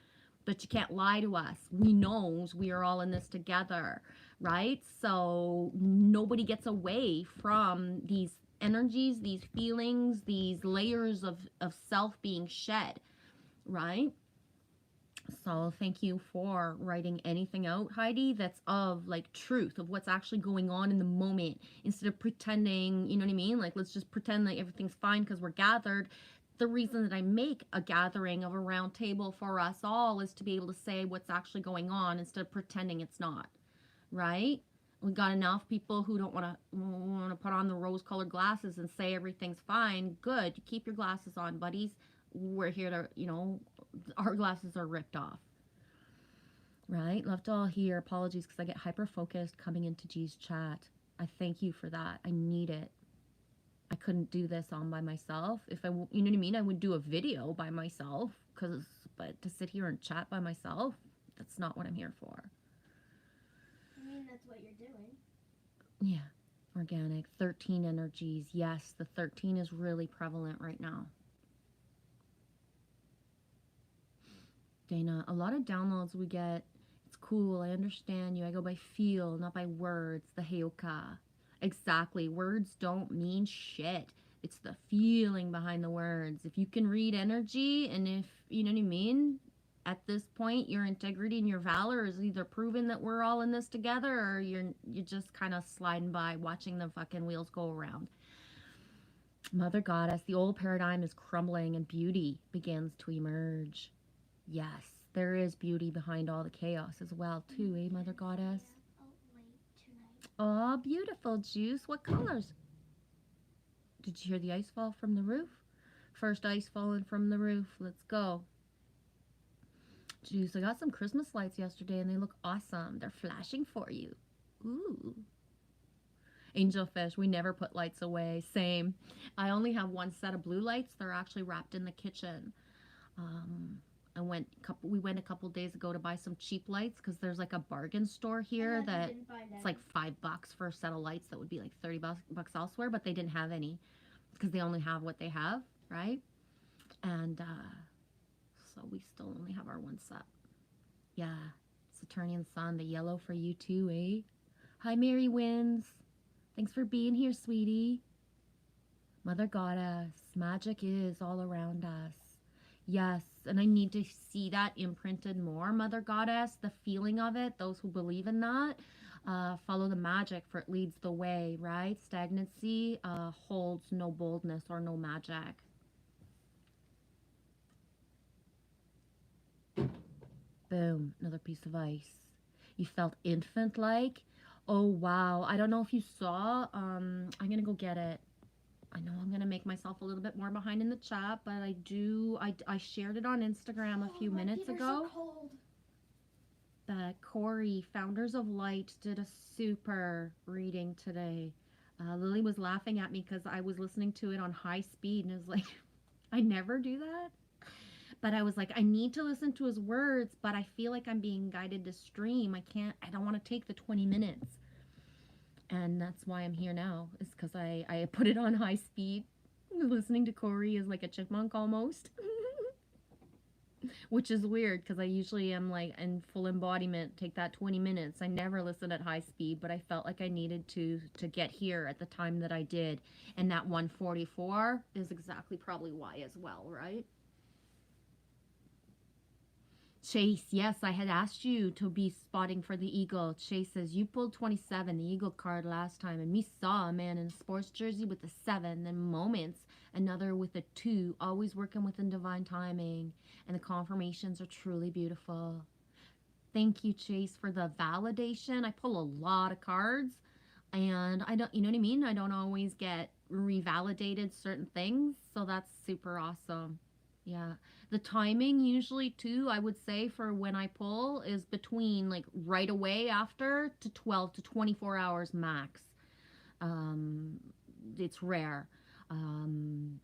But you can't lie to us. We knows we are all in this together, right? So nobody gets away from these energies, these feelings, these layers of self being shed, right? So thank you for writing anything out, Heidi, that's of like truth of what's actually going on in the moment instead of pretending, you know what I mean? Like, let's just pretend that everything's fine because we're gathered. The reason that I make a gathering of a round table for us all is to be able to say what's actually going on instead of pretending it's not, right? We got enough people who don't want to put on the rose-colored glasses and say everything's fine. Good. You keep your glasses on, buddies. We're here to, our glasses are ripped off. right? Love to all hear. Apologies because I get hyper focused coming into G's chat. I thank you for that. I need it. I couldn't do this on by myself. If I, you know what I mean? I would do a video by myself, but to sit here and chat by myself, that's not what I'm here for. I mean, that's what you're doing. Yeah. Organic. 13 energies. Yes, the 13 is really prevalent right now. Dana, a lot of downloads we get. It's cool. I understand you. I go by feel, not by words. The Heyoka. Exactly. Words don't mean shit. It's the feeling behind the words. If you can read energy, and if, you know what I mean, at this point, your integrity and your valor is either proven that we're all in this together, or you're just kind of sliding by watching the fucking wheels go around. Mother Goddess, the old paradigm is crumbling and beauty begins to emerge. Yes, there is beauty behind all the chaos as well, too, eh, Mother Goddess? Oh, beautiful, Juice. What colors? Did you hear the ice fall from the roof? First ice falling from the roof. Let's go. Juice, I got some Christmas lights yesterday and they look awesome. They're flashing for you. Ooh. Angelfish, we never put lights away. Same. I only have one set of blue lights. They're actually wrapped in the kitchen. We went a couple days ago to buy some cheap lights because there's like a bargain store here that it's like $5 for a set of lights that would be like $30 elsewhere, but they didn't have any because they only have what they have, right? And so we still only have our one set. Yeah, Saturnian Sun, the yellow for you too, eh? Hi, Mary Wins. Thanks for being here, sweetie. Mother Goddess, magic is all around us. Yes, and I need to see that imprinted more, Mother Goddess, the feeling of it. Those who believe in that, follow the magic, for it leads the way, right? Stagnancy holds no boldness or no magic. Boom, another piece of ice. You felt infant-like? Oh, wow. I don't know if you saw. I'm going to go get it. I know I'm going to make myself a little bit more behind in the chat, but I shared it on Instagram a few minutes ago. So cold. That Corey, Founders of Light, did a super reading today. Lily was laughing at me because I was listening to it on high speed, and it was like, I never do that. But I was like, I need to listen to his words, but I feel like I'm being guided to stream. I don't want to take the 20 minutes. And that's why I'm here now, is because I put it on high speed. Listening to Corey is like a chipmunk almost. Which is weird, because I usually am like in full embodiment, take that 20 minutes. I never listen at high speed, but I felt like I needed to get here at the time that I did. And that 144 is exactly probably why as well, right? Chase, yes, I had asked you to be spotting for the eagle. Chase says, you pulled 27, the eagle card last time, and me saw a man in a sports jersey with a 7, then moments, another with a 2, always working within divine timing, and the confirmations are truly beautiful. Thank you, Chase, for the validation. I pull a lot of cards, and I don't, you know what I mean? I don't always get revalidated certain things, so that's super awesome. Yeah. The timing usually too, I would say, for when I pull is between like right away after to 12 to 24 hours max. It's rare.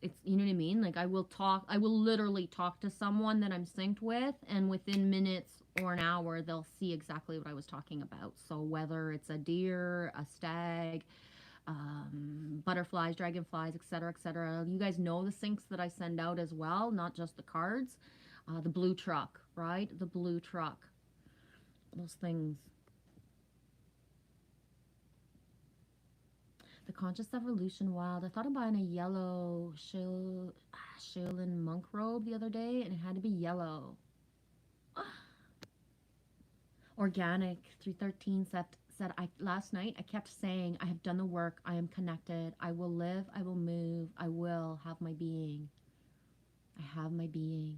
It's, you know what I mean? Like I will literally talk to someone that I'm synced with, and within minutes or an hour, they'll see exactly what I was talking about. So whether it's a deer, a stag, butterflies, dragonflies, etc., etc. You guys know the syncs that I send out as well, not just the cards. The blue truck, right? The blue truck. Those things. The Conscious Evolution Wild. I thought of buying a yellow Shaolin monk robe the other day, and it had to be yellow. Organic 313 said last night I kept saying, I have done the work, I am connected, I will live, I will move, I will have my being. I have my being.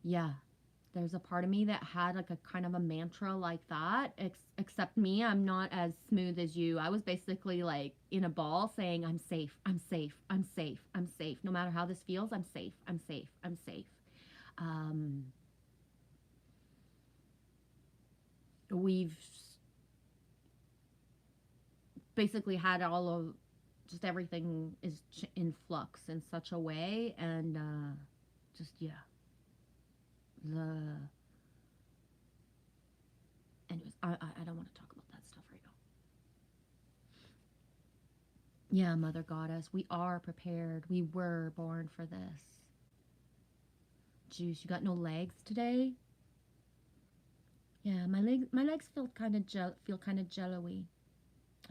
Yeah, there's a part of me that had like a kind of a mantra like that, except me, I'm not as smooth as you. I was basically like in a ball saying, I'm safe, I'm safe, I'm safe, I'm safe. No matter how this feels, I'm safe, I'm safe, I'm safe. we've basically had all of just everything is in flux in such a way, and just yeah, the anyways, I don't want to talk about that stuff right now. Yeah, Mother Goddess, we are prepared. We were born for this. Juice, you got no legs today? Yeah, my legs feel kind of jello-y.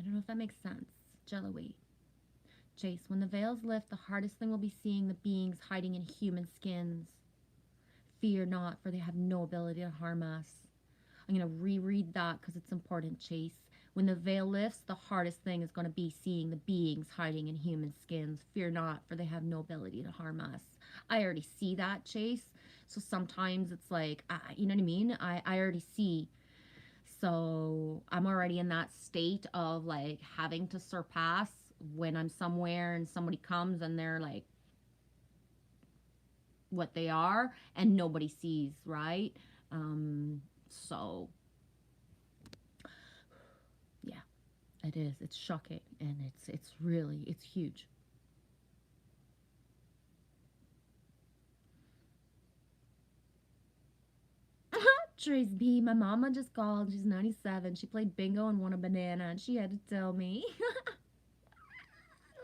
I don't know if that makes sense. Jello-y. Chase, when the veils lift, the hardest thing will be seeing the beings hiding in human skins. Fear not, for they have no ability to harm us. I'm going to reread that because it's important, Chase. When the veil lifts, the hardest thing is going to be seeing the beings hiding in human skins. Fear not, for they have no ability to harm us. I already see that, Chase. So sometimes it's like, you know what I mean? I already see. So I'm already in that state of like having to surpass when I'm somewhere and somebody comes and they're like what they are and nobody sees, right? So yeah, it is. It's shocking, and it's really, it's huge. Trace B, my mama just called. She's 97. She played bingo and won a banana, and she had to tell me.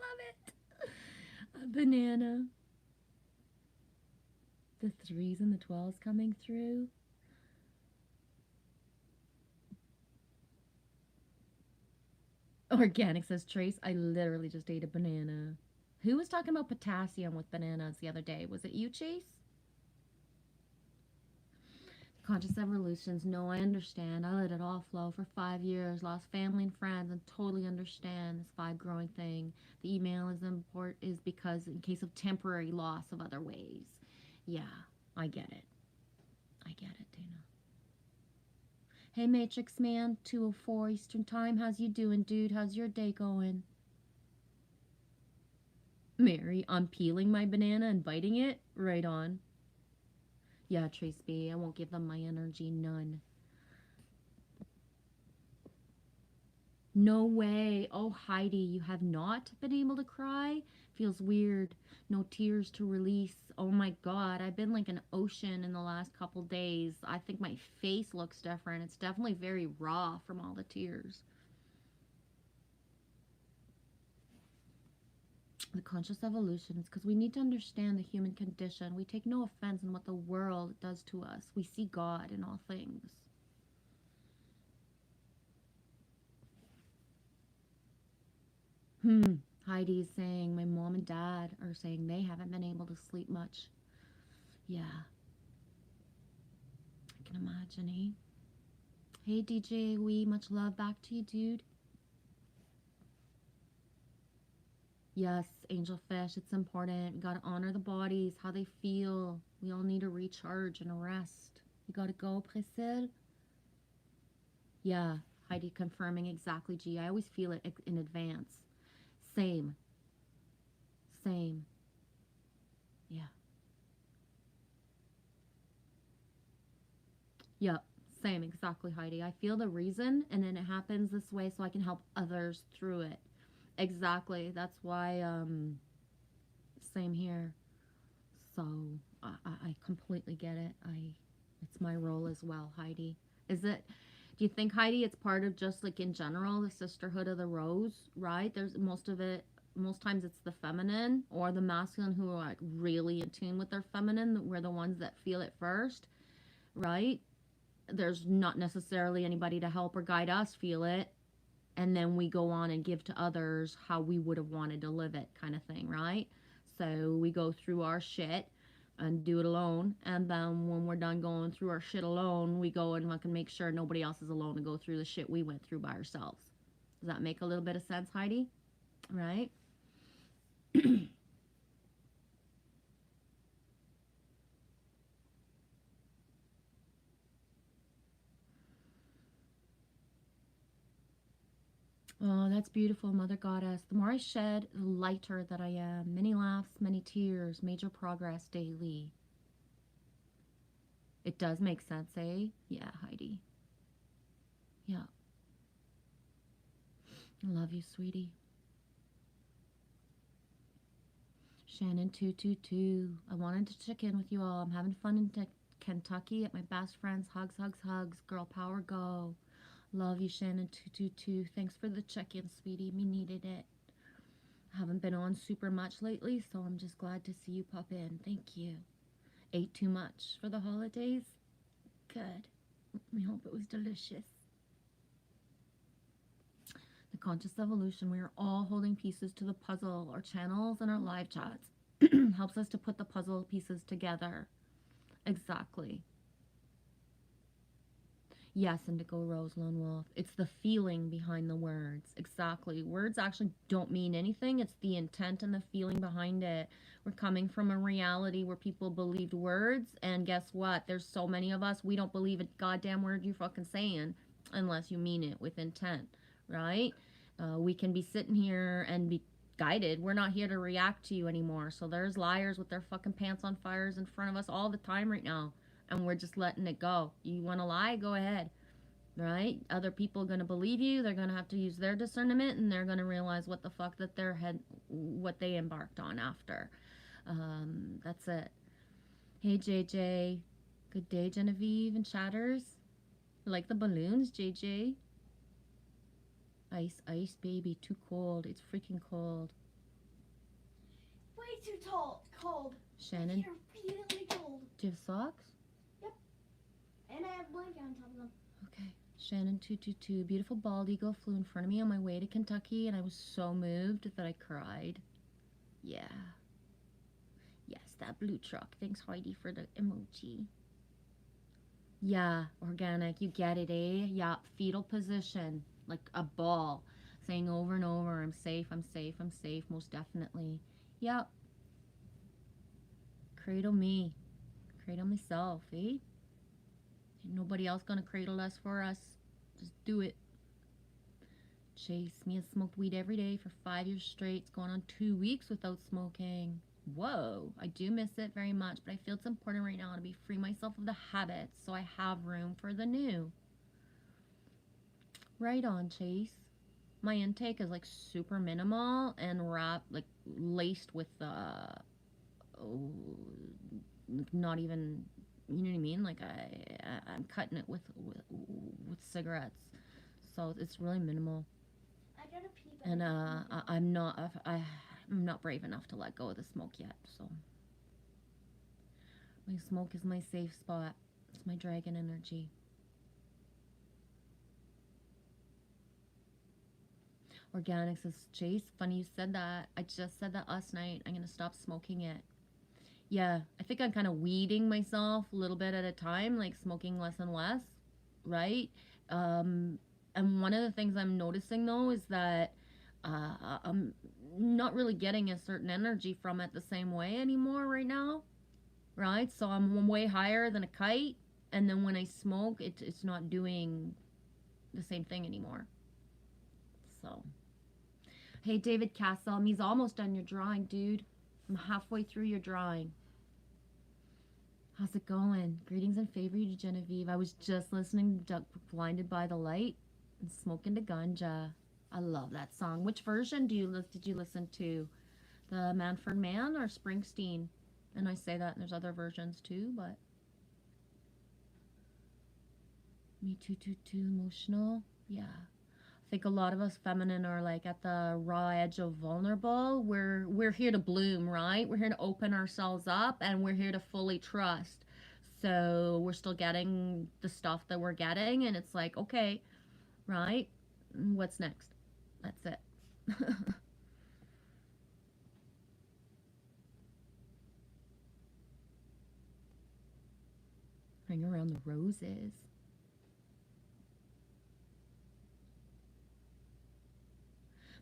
Love it. A banana. The 3s and the 12s coming through. Organic, says Trace. I literally just ate a banana. Who was talking about potassium with bananas the other day? Was it you, Chase? Conscious evolutions. No, I understand. I let it all flow for 5 years, lost family and friends, and totally understand this vibe growing thing. The email is because in case of temporary loss of other ways. Yeah, I get it. I get it, Dana. Hey, Matrix Man, 2:04 Eastern Time. How's you doing, dude? How's your day going? Mary, I'm peeling my banana and biting it. Right on. Yeah, Trace B, I won't give them my energy, none. No way. Oh, Heidi, you have not been able to cry? Feels weird. No tears to release. Oh my God, I've been like an ocean in the last couple days. I think my face looks different. It's definitely very raw from all the tears. The conscious evolution is because we need to understand the human condition. We take no offense in what the world does to us. We see God in all things. Heidi's saying my mom and dad are saying they haven't been able to sleep much. Yeah. I can imagine, eh? Hey, DJ Wee, much love back to you, dude. Yes, Angel Fish, it's important. We gotta honor the bodies, how they feel. We all need a recharge and a rest. You gotta go, Priscille? Yeah, Heidi confirming exactly, G. I always feel it in advance. Same. Same. Yeah. Yep. Same, exactly, Heidi. I feel the reason, and then it happens this way so I can help others through it. Exactly. That's why, same here. So, I completely get it. It's my role as well, Heidi. Do you think, Heidi, it's part of just like in general, the sisterhood of the rose, right? There's most times it's the feminine or the masculine who are like really in tune with their feminine. We're the ones that feel it first, right? There's not necessarily anybody to help or guide us feel it. And then we go on and give to others how we would have wanted to live it, kind of thing, right? So we go through our shit and do it alone. And then when we're done going through our shit alone, we go and fucking make sure nobody else is alone to go through the shit we went through by ourselves. Does that make a little bit of sense, Heidi? Right? Oh, that's beautiful, Mother Goddess. The more I shed, the lighter that I am. Many laughs, many tears, major progress daily. It does make sense, eh? Yeah, Heidi. Yeah. I love you, sweetie. Shannon 222. I wanted to check in with you all. I'm having fun in Kentucky at my best friend's. Hugs, hugs, hugs. Girl power, go. Love you, Shannon 222. Thanks for the check-in, sweetie. Me needed it. I haven't been on super much lately, so I'm just glad to see you pop in. Thank you. Ate too much for the holidays? Good. We hope it was delicious. The conscious evolution, we are all holding pieces to the puzzle. Our channels and our live chats helps us to put the puzzle pieces together. Exactly. Yes, Indigo Rose, Lone Wolf. It's the feeling behind the words. Exactly. Words actually don't mean anything. It's the intent and the feeling behind it. We're coming from a reality where people believed words, and guess what? There's so many of us, we don't believe a goddamn word you're fucking saying unless you mean it with intent, right? We can be sitting here and be guided. We're not here to react to you anymore. So there's liars with their fucking pants on fires in front of us all the time right now. And we're just letting it go. You want to lie? Go ahead. Right? Other people are going to believe you. They're going to have to use their discernment, and they're going to realize what the fuck that what they embarked on after. That's it. Hey, JJ. Good day, Genevieve and Chatters. Like the balloons, JJ? Ice, ice, baby. Too cold. It's freaking cold. Way too cold. Shannon? They're really cold. Do you have socks? Yep. And I have a blanket on top of them. Okay. Shannon 222. Beautiful bald eagle flew in front of me on my way to Kentucky, and I was so moved that I cried. Yeah. Yes, that blue truck. Thanks, Heidi, for the emoji. Yeah, organic. You get it, eh? Yeah, fetal position. Like a ball. Saying over and over, I'm safe, I'm safe, I'm safe. Most definitely. Yep. Cradle me. Cradle myself, eh? Ain't nobody else gonna cradle us for us. Just do it. Chase, me has smoked weed every day for 5 years straight. It's going on 2 weeks without smoking. Whoa, I do miss it very much, but I feel it's important right now to be free myself of the habits so I have room for the new. Right on, Chase. My intake is like super minimal and laced with not even, you know what I mean? Like I'm cutting it with cigarettes, so it's really minimal. I gotta pee. And I'm not brave enough to let go of the smoke yet. So my smoke is my safe spot. It's my dragon energy. Organic says, Chase, funny you said that. I just said that last night. I'm going to stop smoking it. Yeah, I think I'm kind of weeding myself a little bit at a time, like smoking less and less, right? And one of the things I'm noticing, though, is that I'm not really getting a certain energy from it the same way anymore right now, right? So I'm way higher than a kite, and then when I smoke, it's not doing the same thing anymore. So... Hey, David Castle, me's almost done your drawing, dude. I'm halfway through your drawing. How's it going? Greetings and favor you to Genevieve. I was just listening to Blinded by the Light and smoking the ganja. I love that song. Which version did you listen to? The Manfred Mann or Springsteen? And I say that, and there's other versions too, but... Me too, emotional? Yeah. I think a lot of us feminine are like at the raw edge of vulnerable. We're here to bloom, right? We're here to open ourselves up, and we're here to fully trust. So we're still getting the stuff that we're getting, and it's like, okay, right? What's next? That's it. Hang around the roses.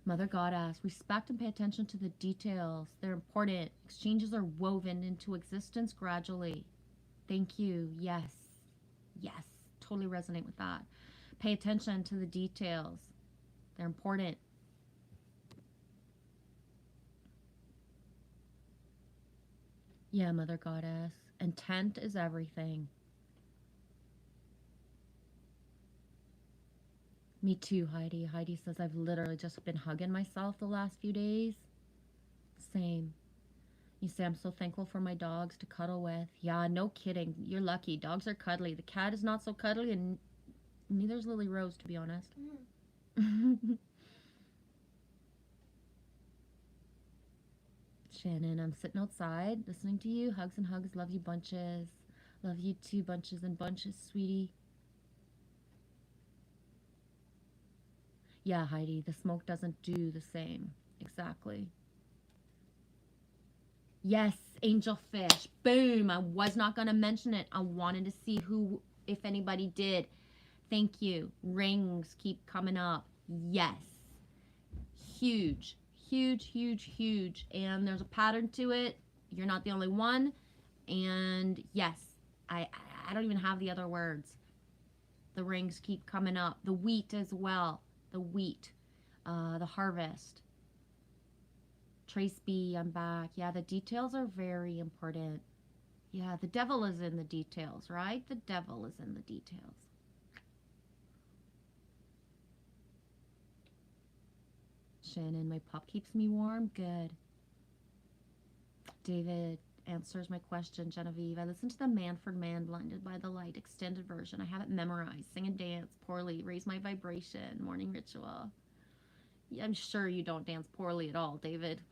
Mother Goddess, respect and pay attention to the details. They're important. Exchanges are woven into existence gradually. Thank you. Yes. Yes. Totally resonate with that. Pay attention to the details. They're important. Yeah, Mother Goddess. Intent is everything. Me too, Heidi. Heidi says, I've literally just been hugging myself the last few days. Same. You say, I'm so thankful for my dogs to cuddle with. Yeah, no kidding. You're lucky. Dogs are cuddly. The cat is not so cuddly, and neither is Lily Rose, to be honest. Shannon, I'm sitting outside listening to you. Hugs and hugs. Love you bunches. Love you too, bunches and bunches, sweetie. Yeah, Heidi, the smoke doesn't do the same. Exactly. Yes, angelfish. Boom. I was not going to mention it. I wanted to see who, if anybody did. Thank you. Rings keep coming up. Yes. Huge. Huge, huge, huge. And there's a pattern to it. You're not the only one. And yes, I don't even have the other words. The rings keep coming up. The wheat as well. The wheat. The harvest. Trace B, I'm back. Yeah, the details are very important. Yeah, the devil is in the details, right? The devil is in the details. Shannon, my pup keeps me warm. Good. David answers my question. Genevieve, I listened to the Manford Man Blinded by the Light extended version. I have it memorized. Sing and dance poorly. Raise my vibration. Morning ritual. Yeah, I'm sure you don't dance poorly at all, David.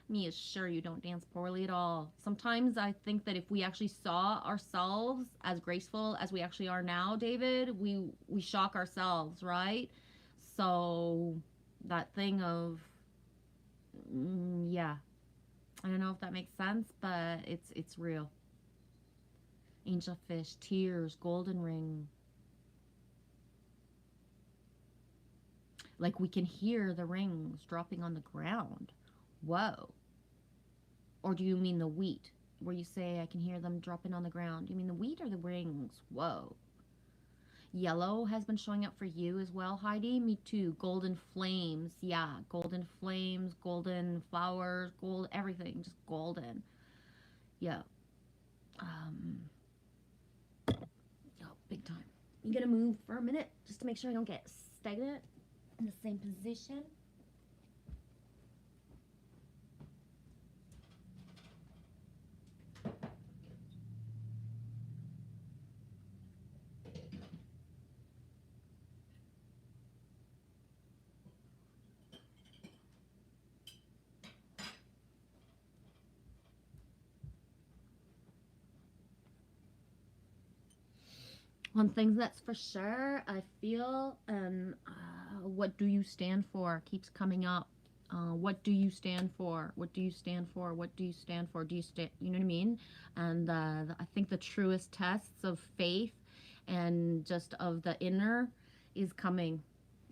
Me is sure you don't dance poorly at all. Sometimes I think that if we actually saw ourselves as graceful as we actually are now, David, we shock ourselves, right? So that thing of, yeah, I don't know if that makes sense, but it's real. Angelfish, tears, golden ring. Like we can hear the rings dropping on the ground. Whoa. Or do you mean the wheat? Where you say I can hear them dropping on the ground. Do you mean the wheat or the rings? Whoa. Yellow has been showing up for you as well, Heidi. Me too. Golden flames. Yeah, golden flames, golden flowers, gold, everything. Just golden. Yeah. Oh, big time. I'm going to move for a minute just to make sure I don't get stagnant in the same position. One thing that's for sure, I feel, what do you stand for keeps coming up. What do you stand for? What do you stand for? What do you stand for? Do you stand, you know what I mean? And I think the truest tests of faith and just of the inner is coming,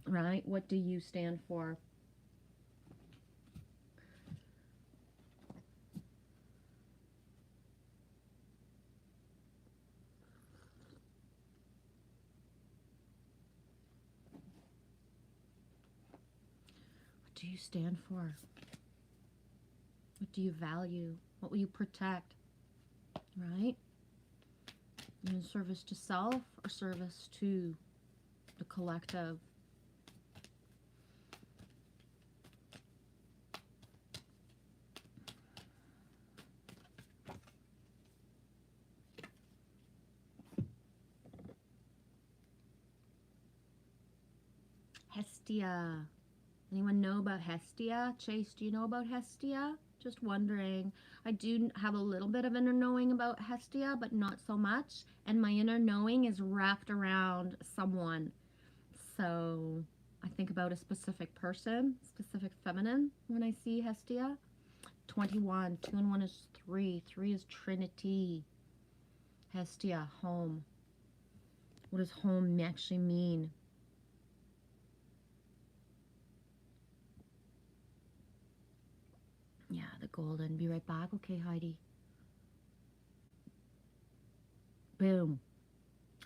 right? What do you stand for? What do you stand for? What do you value? What will you protect? Right? In service to self or service to the collective? Hestia. Anyone know about Hestia? Chase, do you know about Hestia? Just wondering. I do have a little bit of inner knowing about Hestia, but not so much. And my inner knowing is wrapped around someone. So I think about a specific person, specific feminine when I see Hestia. 21. 2 and 1 is 3. 3 is Trinity. Hestia, home. What does home actually mean? Yeah, the golden. Be right back. Okay, Heidi. Boom.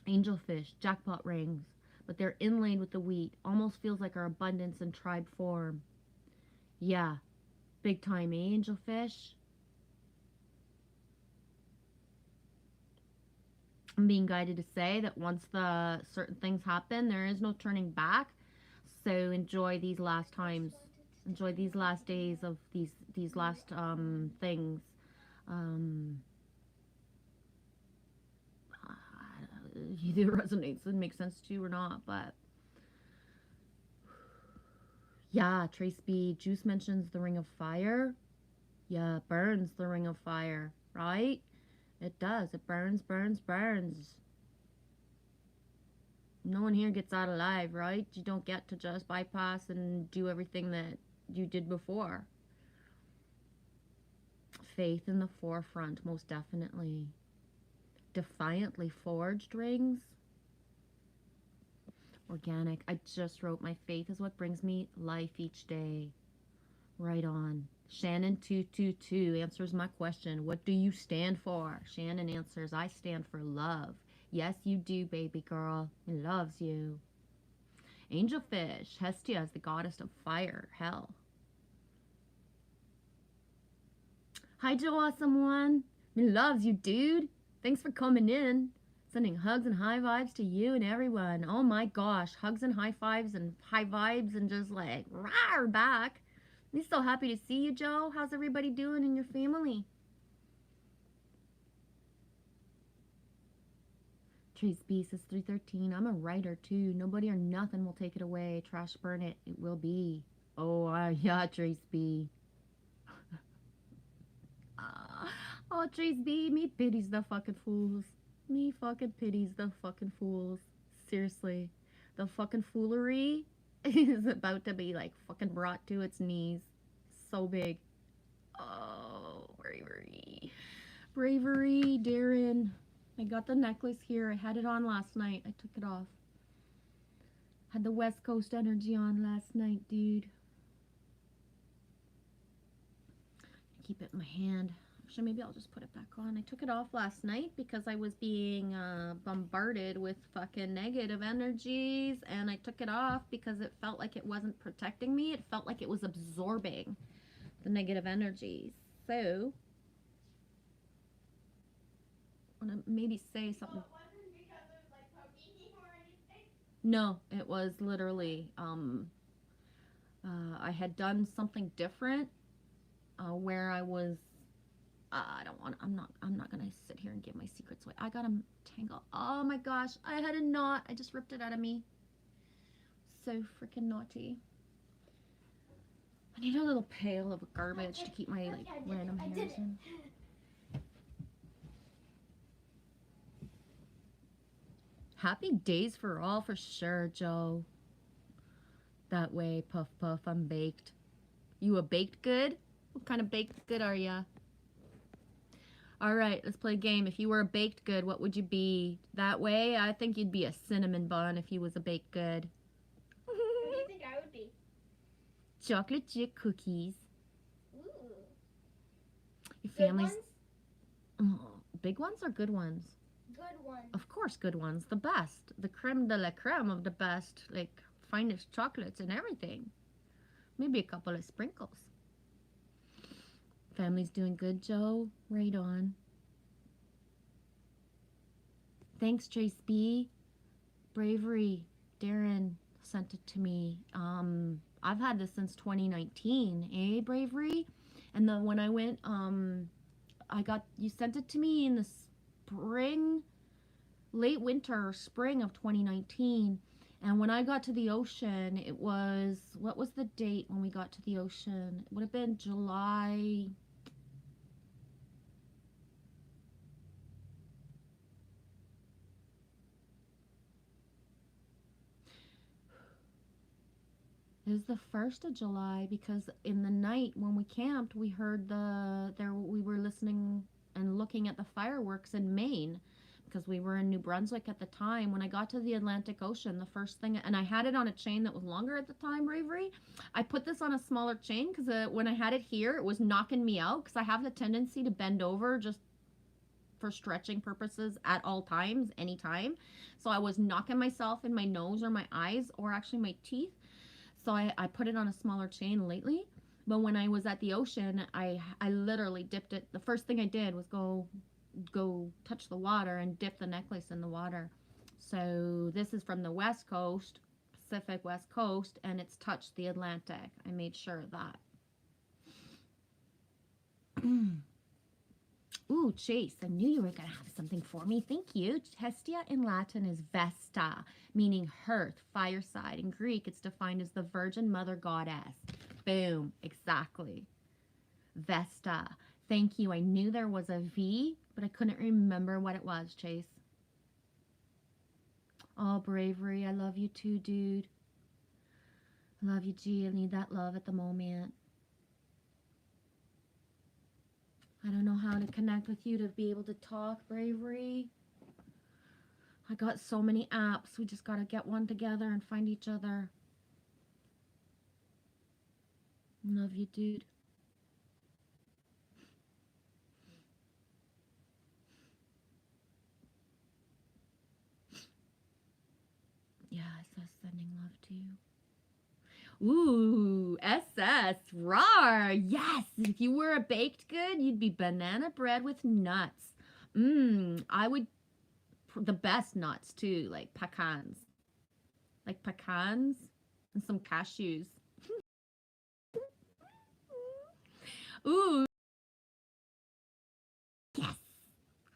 Angelfish, jackpot rings. But they're inlaid with the wheat. Almost feels like our abundance in tribe form. Yeah. Big time, eh, angelfish? I'm being guided to say that once the certain things happen, there is no turning back. So enjoy these last times. Enjoy these last days of these last things. Um, either resonates and makes sense to you or not, but yeah, Trace B. Juice mentions the Ring of Fire. Yeah, burns the Ring of Fire, right? It does. It burns, burns, burns. No one here gets out alive, right? You don't get to just bypass and do everything that you did before. Faith in the forefront, most definitely. Defiantly forged rings. Organic. I just wrote, my faith is what brings me life each day. Right on. Shannon 222 answers my question. What do you stand for? Shannon answers, I stand for love. Yes, you do, baby girl. He loves you. Angelfish. Hestia is the goddess of fire. Hell. Hi, Joe Awesome One. He loves you, dude. Thanks for coming in. Sending hugs and high vibes to you and everyone. Oh my gosh. Hugs and high fives and high vibes and just like, rawr, back. I'm so happy to see you, Joe. How's everybody doing in your family? Trace B says 313. I'm a writer too. Nobody or nothing will take it away. Trash burn it. It will be. Oh, yeah, Trace B. Oh, Trace B. Me pities the fucking fools. Me fucking pities the fucking fools. Seriously. The fucking foolery is about to be like fucking brought to its knees. So big. Oh, bravery. Bravery, Darren. I got the necklace here. I had it on last night. I took it off. Had the West Coast energy on last night, dude. Keep it in my hand. Actually, maybe I'll just put it back on. I took it off last night because I was being bombarded with fucking negative energies, and I took it off because it felt like it wasn't protecting me. It felt like it was absorbing the negative energies. So I want to maybe say something. So it wasn't because of like poking you or anything? No, it was literally I had done something different where I was I'm not gonna sit here and give my secrets away. I got a tangle. Oh my gosh, I had a knot. I just ripped it out of me. So freaking naughty. I need a little pail of garbage to keep my like random hairs in. Happy days for all for sure, Joe. That way, puff puff, I'm baked. You a baked good? What kind of baked good are ya? Alright, let's play a game. If you were a baked good, what would you be? That way, I think you'd be a cinnamon bun if you was a baked good. What do you think I would be? Chocolate chip cookies. Ooh. Your Good family's... ones? Oh, big ones or good ones? Good ones. Of course, good ones. The best. The creme de la creme of the best, like, finest chocolates and everything. Maybe a couple of sprinkles. Family's doing good, Joe? Right on. Thanks, Trace B. Bravery. Darren sent it to me. I've had this since 2019, eh, Bravery? And then when I went, you sent it to me in the spring, late winter or spring of 2019. And when I got to the ocean, it was, what was the date when we got to the ocean? It would have been July. It was the 1st of July because in the night when we camped, we heard we were listening and looking at the fireworks in Maine because we were in New Brunswick at the time. When I got to the Atlantic Ocean, the first thing, and I had it on a chain that was longer at the time, Bravery. I put this on a smaller chain because when I had it here, it was knocking me out because I have the tendency to bend over just for stretching purposes at all times, anytime. So I was knocking myself in my nose or my eyes or actually my teeth. So I put it on a smaller chain lately. But when I was at the ocean, I literally dipped it. The first thing I did was go go touch the water and dip the necklace in the water. So this is from the West Coast, Pacific West Coast, and it's touched the Atlantic. I made sure of that. Ooh, Chase, I knew you were going to have something for me. Thank you. Hestia in Latin is Vesta, meaning hearth, fireside. In Greek, it's defined as the Virgin Mother Goddess. Boom, exactly. Vesta. Thank you. I knew there was a V, but I couldn't remember what it was, Chase. Oh, Bravery, I love you too, dude. I love you, G. I need that love at the moment. I don't know how to connect with you to be able to talk, Bravery. I got so many apps. We just got to get one together and find each other. Love you, dude. Yeah, SS sending love to you. Ooh, SS, rawr. Yes, if you were a baked good, you'd be banana bread with nuts. I would, the best nuts too, like pecans. Like pecans and some cashews. Ooh, yes,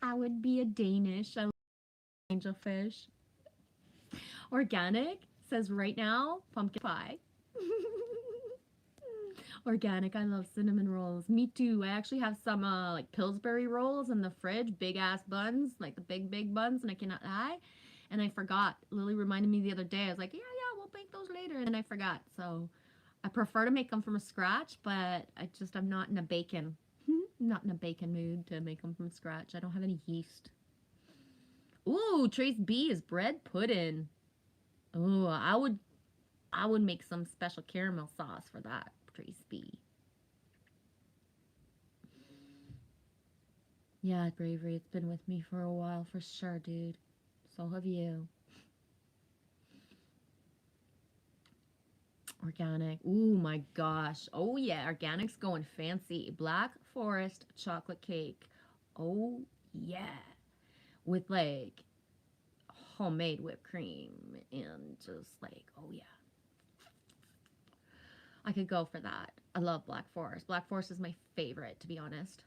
I would be a Danish. I love angelfish. Organic says right now, pumpkin pie. Organic, I love cinnamon rolls. Me too. I actually have some like Pillsbury rolls in the fridge, big ass buns, like the big buns, and I cannot lie. And I forgot. Lily reminded me the other day. I was like, yeah, we'll bake those later, and I forgot. So I prefer to make them from scratch, but I'm not in a bacon. Not in a bacon mood to make them from scratch. I don't have any yeast. Ooh, Trace B is bread pudding. Ooh, I would make some special caramel sauce for that, Trace B. Yeah, Bravery, it's been with me for a while for sure, dude. So have you. Organic. Ooh, my gosh. Oh, yeah. Organic's going fancy. Black Forest chocolate cake. Oh, yeah. With like homemade whipped cream and just like, oh, yeah. I could go for that. I love Black Forest. Black Forest is my favorite, to be honest.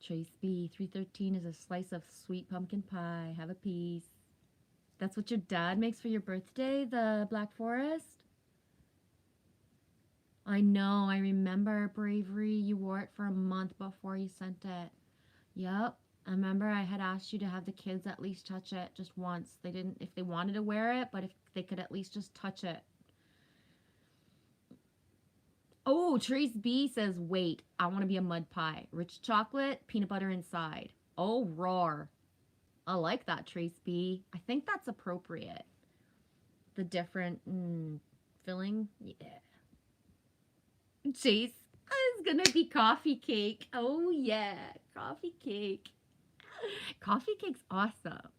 Trace B, 313 is a slice of sweet pumpkin pie. Have a piece. That's what your dad makes for your birthday, the Black Forest? I know, I remember, Bravery. You wore it for a month before you sent it. Yep. I remember I had asked you to have the kids at least touch it just once. They didn't, if they wanted to wear it, but if they could at least just touch it. Oh, Trace B says, wait, I want to be a mud pie. Rich chocolate, peanut butter inside. Oh, roar. I like that, Trace B. I think that's appropriate. The different filling. Yeah. Chase is going to be coffee cake. Oh, yeah. Coffee cake. Coffee cake's awesome.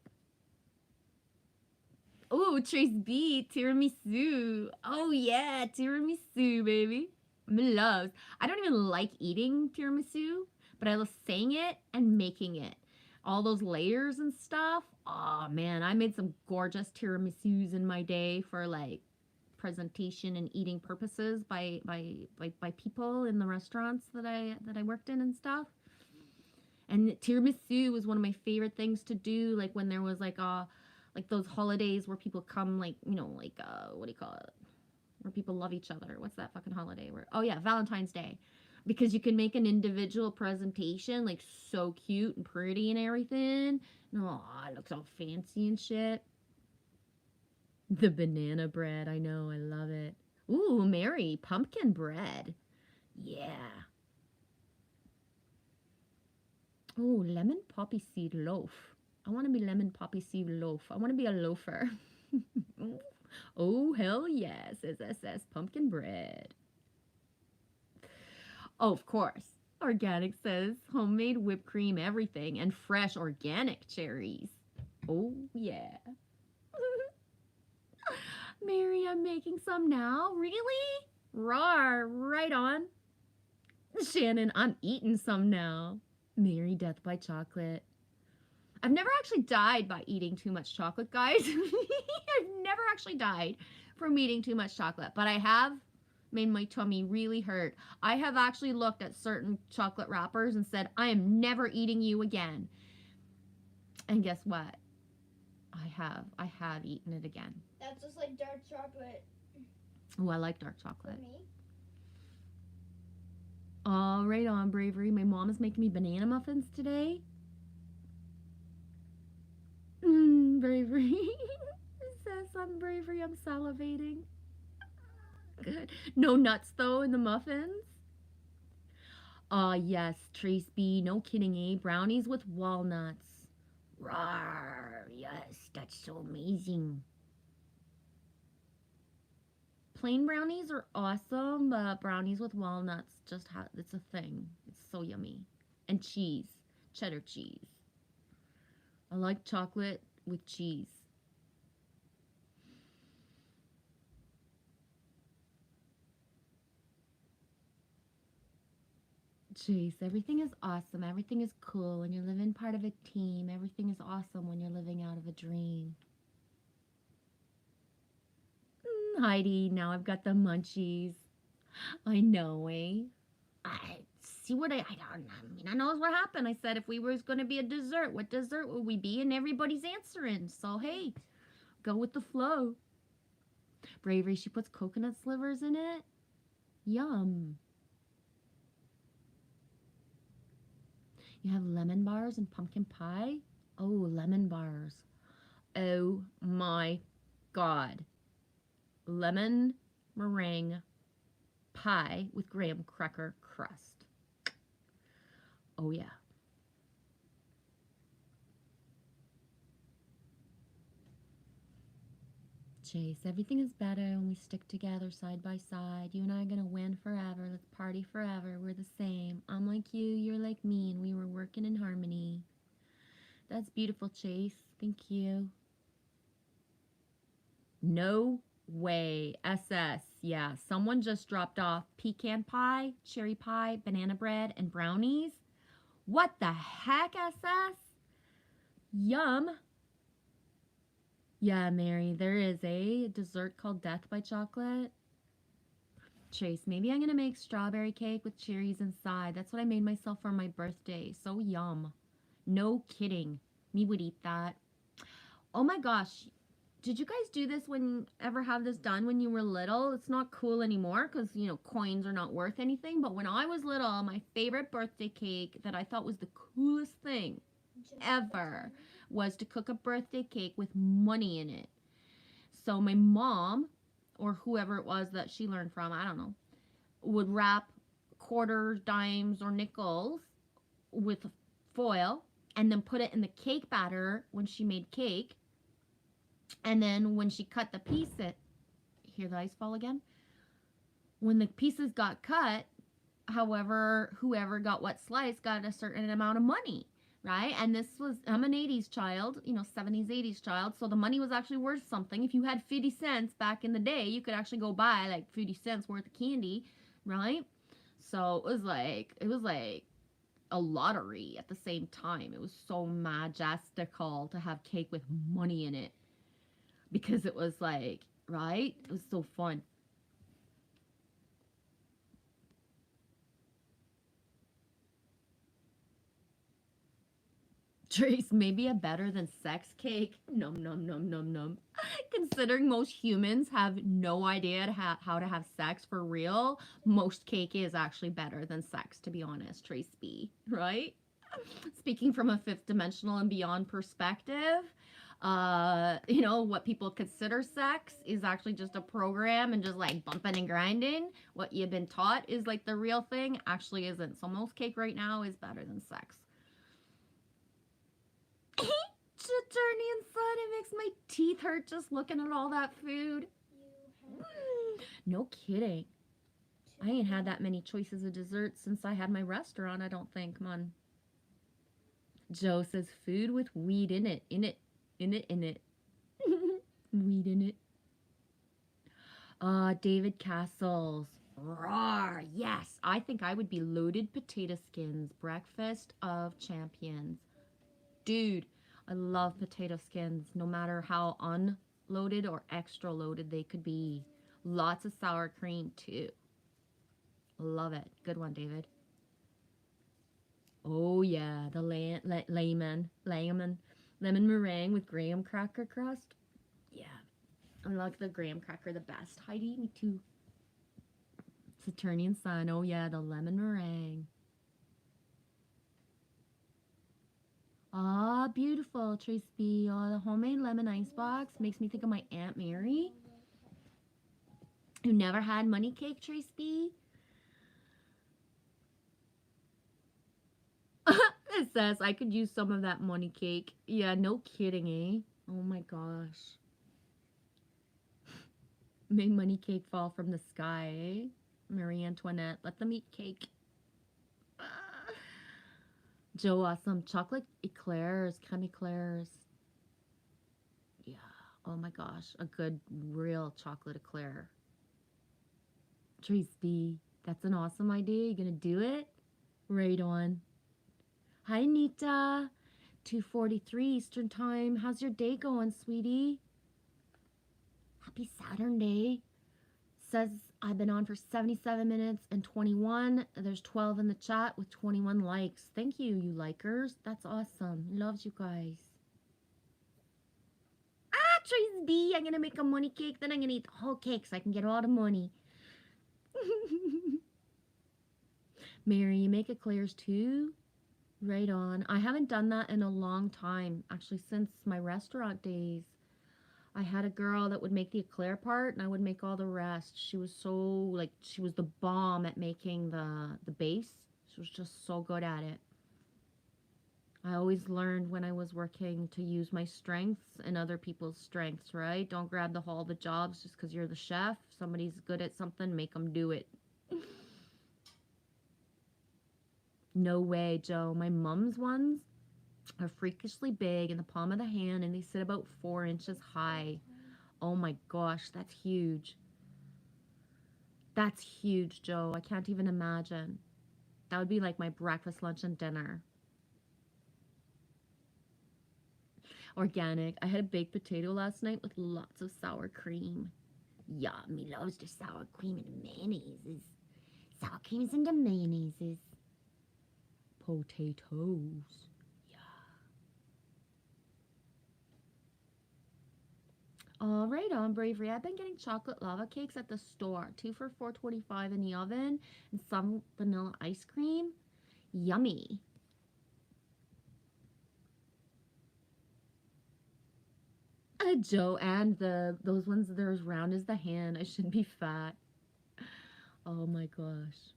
Oh, Trace B, tiramisu. Oh, yeah, tiramisu, baby. Loves. I don't even like eating tiramisu, but I love saying it and making it. All those layers and stuff. Oh, man, I made some gorgeous tiramisus in my day for, like, presentation and eating purposes by people in the restaurants that I worked in and stuff. And tiramisu was one of my favorite things to do, like when there was like those holidays where people come, like, you know, like what do you call it, where people love each other. What's that fucking holiday where, oh yeah, Valentine's Day. Because you can make an individual presentation like so cute and pretty and everything. Oh, it looks all fancy and shit. The banana bread, I know, I love it. Ooh, Mary, pumpkin bread. Yeah. Ooh, lemon poppy seed loaf. I want to be lemon poppy seed loaf. I want to be a loafer. Oh, hell yes, SSS pumpkin bread. Oh, of course. Organic says homemade whipped cream, everything, and fresh organic cherries. Oh, yeah. Mary, I'm making some now. Really? Rawr, right on. Shannon, I'm eating some now. Mary, death by chocolate. I've never actually died by eating too much chocolate, guys. I've never actually died from eating too much chocolate, but I have made my tummy really hurt. I have actually looked at certain chocolate wrappers and said, I am never eating you again. And guess what? I have eaten it again. That's just like dark chocolate. Oh, I like dark chocolate. For me. Oh, right on, Bravery. My mom is making me banana muffins today. Bravery. It says I'm Bravery. I'm salivating. Good. No nuts, though, in the muffins? Yes, Trace B. No kidding, eh? Brownies with walnuts. Rawr. Yes, that's so amazing. Plain brownies are awesome, but brownies with walnuts it's a thing. It's so yummy. And cheese. Cheddar cheese. I like chocolate with cheese. Chase, everything is awesome. Everything is cool when you're living part of a team. Everything is awesome when you're living out of a dream. Heidi, now I've got the munchies. I know, eh? I don't know what happened. I said if we was going to be a dessert, what dessert would we be? And everybody's answering. So, hey, go with the flow. Bravery, she puts coconut slivers in it. Yum. You have lemon bars and pumpkin pie? Oh, lemon bars. Oh my God. Lemon meringue pie with graham cracker crust. Oh yeah. Chase, everything is better when we stick together side by side. You and I are gonna win forever. Let's party forever. We're the same. I'm like you, you're like me, and we were working in harmony. That's beautiful, Chase. Thank you. No way. SS. Yeah, someone just dropped off pecan pie, cherry pie, banana bread, and brownies. What the heck, SS? Yum. Yeah, Mary, there is a dessert called Death by Chocolate. Chase, maybe I'm going to make strawberry cake with cherries inside. That's what I made myself for my birthday. So yum. No kidding. Me would eat that. Oh my gosh. Did you guys do this ever have this done when you were little? It's not cool anymore because, coins are not worth anything. But when I was little, my favorite birthday cake that I thought was the coolest thing ever was to cook a birthday cake with money in it. So my mom, or whoever it was that she learned from, I don't know, would wrap quarters, dimes, or nickels with foil and then put it in the cake batter when she made cake. And then when she cut the piece, hear the ice fall again? When the pieces got cut, whoever got what slice got a certain amount of money. Right? And I'm an 80s child, 70s, 80s child. So the money was actually worth something. If you had 50 cents back in the day, you could actually go buy like 50 cents worth of candy. Right? So it was like a lottery at the same time. It was so majestical to have cake with money in it. Because it was like, right? It was so fun. Trace, maybe a better than sex cake. Num, num, num, num, num. Considering most humans have no idea how to have sex for real, most cake is actually better than sex, to be honest, Trace B. Right? Speaking from a fifth dimensional and beyond perspective, what people consider sex is actually just a program and just like bumping and grinding. What you've been taught is like the real thing actually isn't. So most cake right now is better than sex. Journey and Son, it makes my teeth hurt just looking at all that food. No kidding. I ain't had that many choices of desserts since I had my restaurant, I don't think. Come on. Joe says food with weed in it. In it. Weed in it. David Castles. Roar! Yes, I think I would be loaded potato skins. Breakfast of champions. Dude, I love potato skins, no matter how unloaded or extra loaded they could be. Lots of sour cream, too. Love it. Good one, David. Oh, yeah, the lemon meringue with graham cracker crust. Yeah, I like the graham cracker the best. Heidi, me too. Saturnian Sun. Oh, yeah, the lemon meringue. Ah, beautiful, Tracy. Oh, the homemade lemon icebox makes me think of my Aunt Mary, who never had money cake, Tracy. It says I could use some of that money cake. Yeah, no kidding, eh? Oh my gosh. Made money cake fall from the sky, eh? Marie Antoinette, let them eat cake. Joe, awesome. Chocolate eclairs, creme eclairs. Yeah. Oh my gosh. A good, real chocolate eclair. Trace B, that's an awesome idea. You gonna do it? Right on. Hi, Nita. 2:43 Eastern Time. How's your day going, sweetie? Happy Saturn Day. Says I've been on for 77 minutes and 21. There's 12 in the chat with 21 likes. Thank you, you likers. That's awesome. Loves you guys. Ah, Trace B, I'm going to make a money cake. Then I'm going to eat the whole cake so I can get all the money. Mary, you make eclairs too? Right on. I haven't done that in a long time. Actually, since my restaurant days. I had a girl that would make the eclair part and I would make all the rest. She was so, like, she was the bomb at making the base. She was just so good at it. I always learned when I was working to use my strengths and other people's strengths, right? Don't grab all the jobs just because you're the chef. If somebody's good at something, make them do it. No way, Joe. My mom's ones are freakishly big in the palm of the hand and they sit about 4 inches high. Oh my gosh, that's huge. That's huge, Joe. I can't even imagine. That would be like my breakfast, lunch, and dinner. Organic. I had a baked potato last night with lots of sour cream. Yeah, me loves the sour cream and the mayonnaise. Sour creams and the mayonnaise. Potatoes. All right, on Bravery. I've been getting chocolate lava cakes at the store. 2 for $4.25 in the oven and some vanilla ice cream. Yummy. Joe, and those ones that are as round as the hand. I shouldn't be fat. Oh my gosh.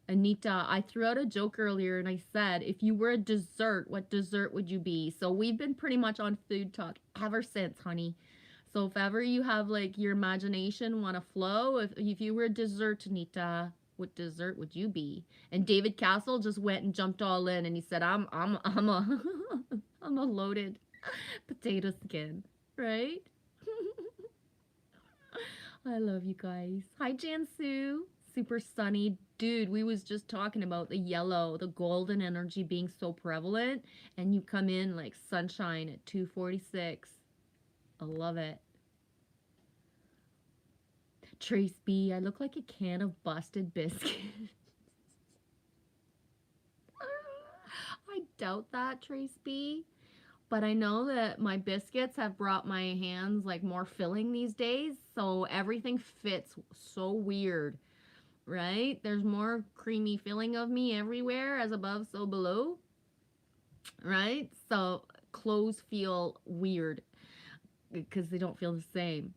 Anita, I threw out a joke earlier and I said, if you were a dessert, what dessert would you be? So we've been pretty much on food talk ever since, honey. So if ever you have like your imagination want to flow, if you were a dessert, Anita, what dessert would you be? And David Castle just went and jumped all in and he said, I'm a I'm a loaded potato skin, right? I love you guys. Hi, Jansu. Super sunny. Dude, we was just talking about the yellow, the golden energy being so prevalent, and you come in like sunshine at 2:46. I love it. Trace B, I look like a can of busted biscuits. I doubt that, Trace B. But I know that my biscuits have brought my hands like more filling these days, so everything fits so weird. Right? There's more creamy filling of me everywhere, as above, so below. Right? So clothes feel weird because they don't feel the same.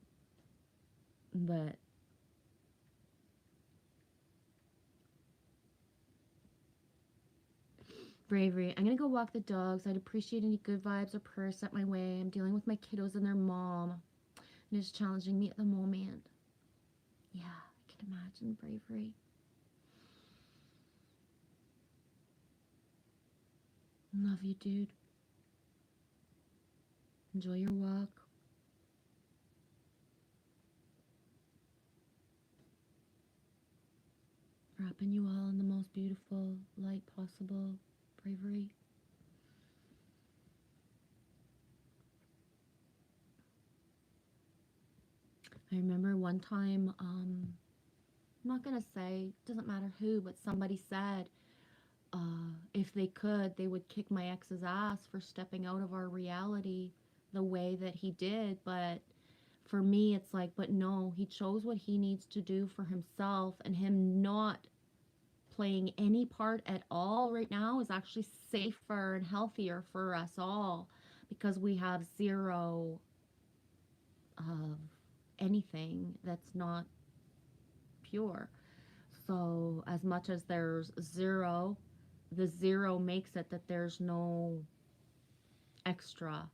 But Bravery. I'm going to go walk the dogs. I'd appreciate any good vibes or prayers sent my way. I'm dealing with my kiddos and their mom. And it's challenging me at the moment. Yeah, I can imagine, Bravery. Love you, dude. Enjoy your walk. Wrapping you all in the most beautiful light possible. Bravery. I remember one time, I'm not going to say, doesn't matter who, but somebody said if they could, they would kick my ex's ass for stepping out of our reality the way that he did. But for me, it's like, but no, he chose what he needs to do for himself, and him not playing any part at all right now is actually safer and healthier for us all because we have zero of anything that's not pure. So, as much as there's zero, the zero makes it that there's no extra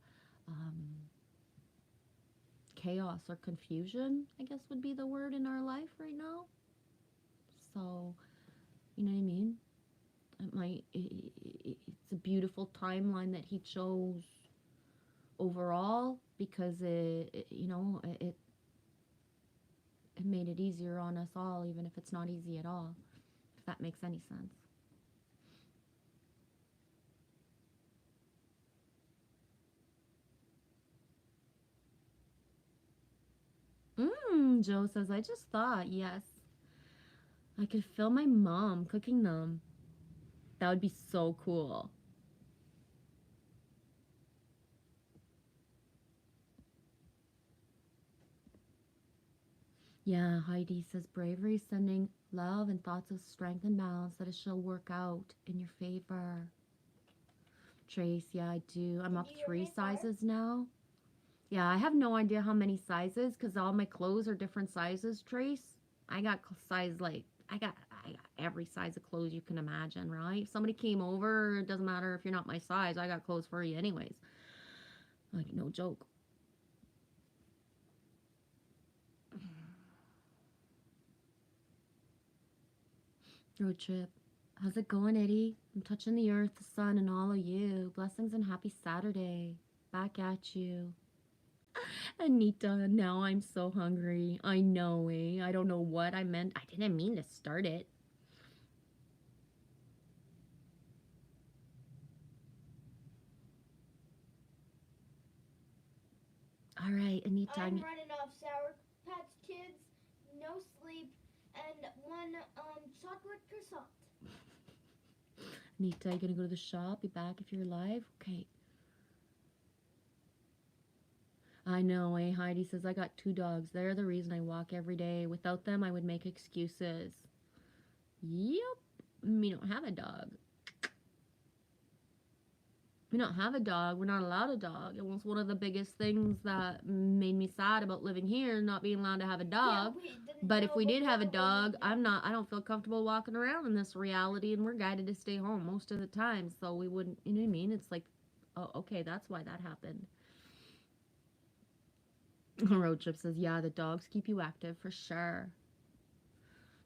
chaos or confusion, I guess would be the word in our life right now. So, you know what I mean? It's a beautiful timeline that he chose overall because it made it easier on us all, even if it's not easy at all, if that makes any sense. Joe says, I just thought, yes, I could film my mom cooking them. That would be so cool. Yeah, Heidi says, bravery, sending love and thoughts of strength and balance that it shall work out in your favor. Trace, yeah, I do. I'm up 3 sizes now. Yeah, I have no idea how many sizes because all my clothes are different sizes, Trace. I got I got every size of clothes you can imagine, right? If somebody came over, it doesn't matter if you're not my size, I got clothes for you anyways. Like, no joke. Road trip. How's it going, Eddie? I'm touching the earth, the sun, and all of you. Blessings and happy Saturday. Back at you. Anita, now I'm so hungry. I know, eh? I don't know what I meant. I didn't mean to start it. All right, Anita. I'm running off Sour Patch Kids, no sleep, and one chocolate croissant. Anita, you gonna go to the shop? Be back if you're alive? Okay. I know, eh? Heidi says, I got 2 dogs. They're the reason I walk every day. Without them, I would make excuses. Yep. We don't have a dog. We don't have a dog. We're not allowed a dog. It was one of the biggest things that made me sad about living here, not being allowed to have a dog. Yeah, but if we did have a dog, I don't feel comfortable walking around in this reality, and we're guided to stay home most of the time. So we wouldn't, you know what I mean? It's like, oh, okay, that's why that happened. Road Trip says, yeah, the dogs keep you active for sure.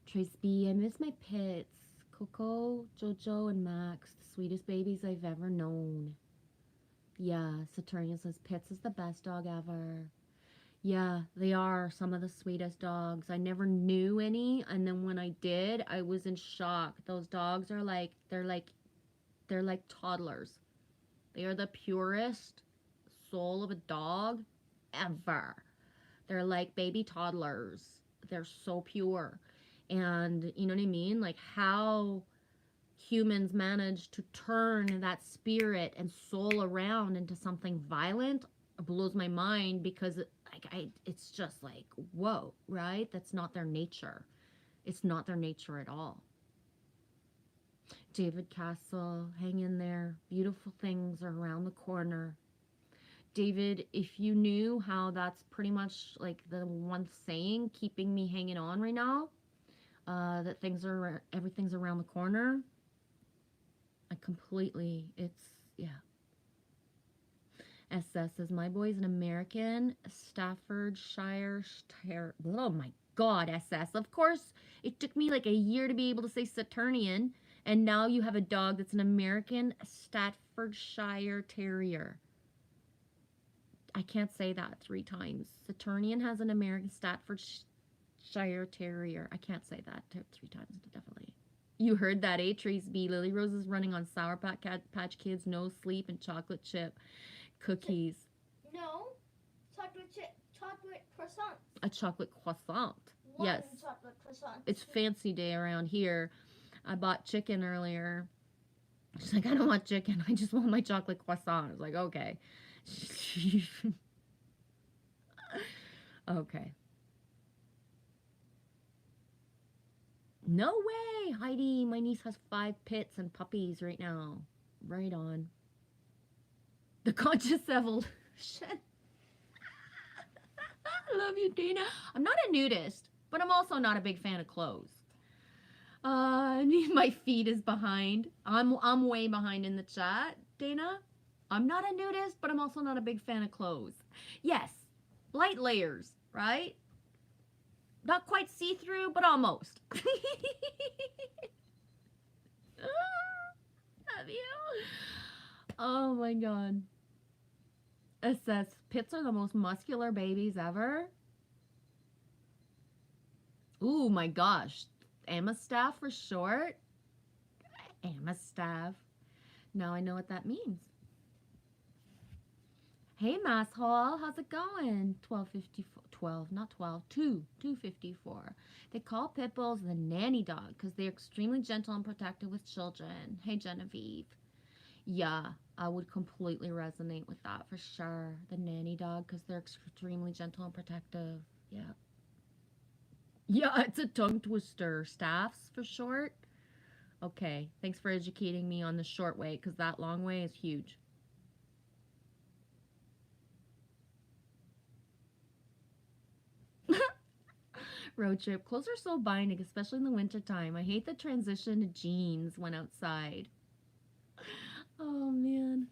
Trace B, I miss my pets. Coco, Jojo, and Max, the sweetest babies I've ever known. Yeah, Saturnia says, Pitts is the best dog ever. Yeah, they are some of the sweetest dogs. I never knew any, and then when I did, I was in shock. Those dogs are like, they're like toddlers. They are the purest soul of a dog ever. They're like baby toddlers. They're so pure. And you know what I mean? Like how humans manage to turn that spirit and soul around into something violent blows my mind because it's just like, whoa, right? That's not their nature. It's not their nature at all. David Castle, hang in there. Beautiful things are around the corner. David, if you knew how that's pretty much like the one saying keeping me hanging on right now, that everything's around the corner, yeah. SS says, my boy's an American, Staffordshire, oh my God, SS. Of course, it took me like a year to be able to say Saturnian, and now you have a dog that's an American Staffordshire Terrier. I can't say that 3 times. Saturnian has an American Staffordshire Shire Terrier. I can't say that 3 times, definitely. You heard that, eh, Trace B? Lily Rose is running on Sour Patch Kids, no sleep, and chocolate chip cookies. No, chocolate croissant. A chocolate croissant. One Yes. chocolate croissant. It's fancy day around here. I bought chicken earlier. She's like, I don't want chicken. I just want my chocolate croissant. I was like, okay. Okay. No way, Heidi. My niece has 5 pits and puppies right now. Right on. The conscious evolution. I love you, Dana. I'm not a nudist, but I'm also not a big fan of clothes. My feed is behind. I'm way behind in the chat, Dana. I'm not a nudist, but I'm also not a big fan of clothes. Yes, light layers, right? Not quite see-through, but almost. Love you. Oh my god. It says pits are the most muscular babies ever. Ooh my gosh. Amastaff for short. Amastaff. Now I know what that means. Hey Mass Hall, how's it going? 254. They call pit bulls the nanny dog because they're extremely gentle and protective with children. Hey Genevieve. Yeah, I would completely resonate with that for sure. The nanny dog because they're extremely gentle and protective. Yeah. Yeah, it's a tongue twister. Staffs for short. Okay, thanks for educating me on the short way because that long way is huge. Road trip. Clothes are so binding, especially in the wintertime. I hate the transition to jeans when outside. Oh, man.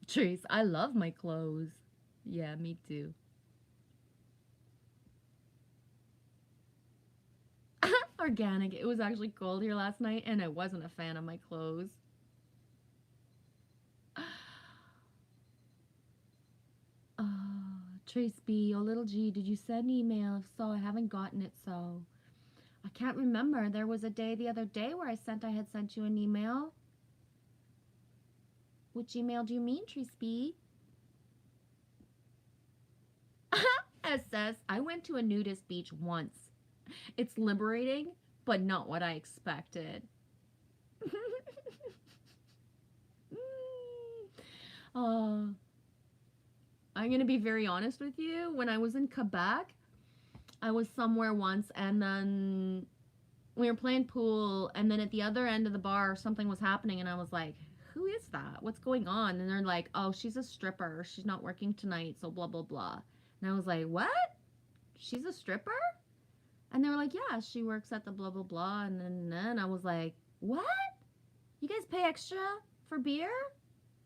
Trace, I love my clothes. Yeah, me too. Organic. It was actually cold here last night, and I wasn't a fan of my clothes. Trace B, oh little G, did you send an email? If so, I haven't gotten it, so I can't remember. There was a day the other day where I had sent you an email. Which email do you mean, Trace B? SS, I went to a nudist beach once. It's liberating, but not what I expected. I'm going to be very honest with you. When I was in Quebec, I was somewhere once, and then we were playing pool, and then at the other end of the bar, something was happening, and I was like, who is that? What's going on? And they're like, oh, she's a stripper. She's not working tonight, so blah, blah, blah. And I was like, what? She's a stripper? And they were like, yeah, she works at the blah, blah, blah. And then I was like, what? You guys pay extra for beer?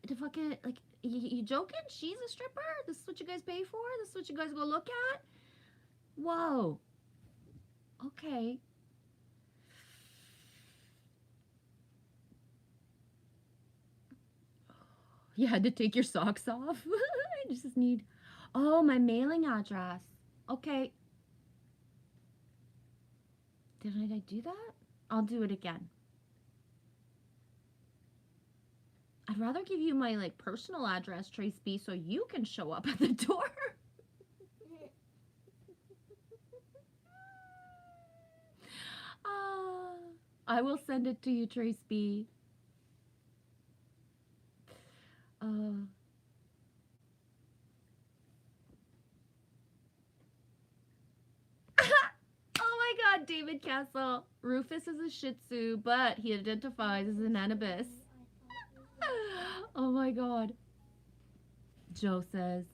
To fucking, like, you joking? She's a stripper? This is what you guys pay for? This is what you guys go look at? Whoa. Okay. You had to take your socks off? I just need... Oh, my mailing address. Okay. Did I do that? I'll do it again. I'd rather give you my, like, personal address, Trace B, so you can show up at the door. I will send it to you, Trace B. Oh my god, David Castle. Rufus is a Shih Tzu, but he identifies as an Anubis. Oh my god. Joe says,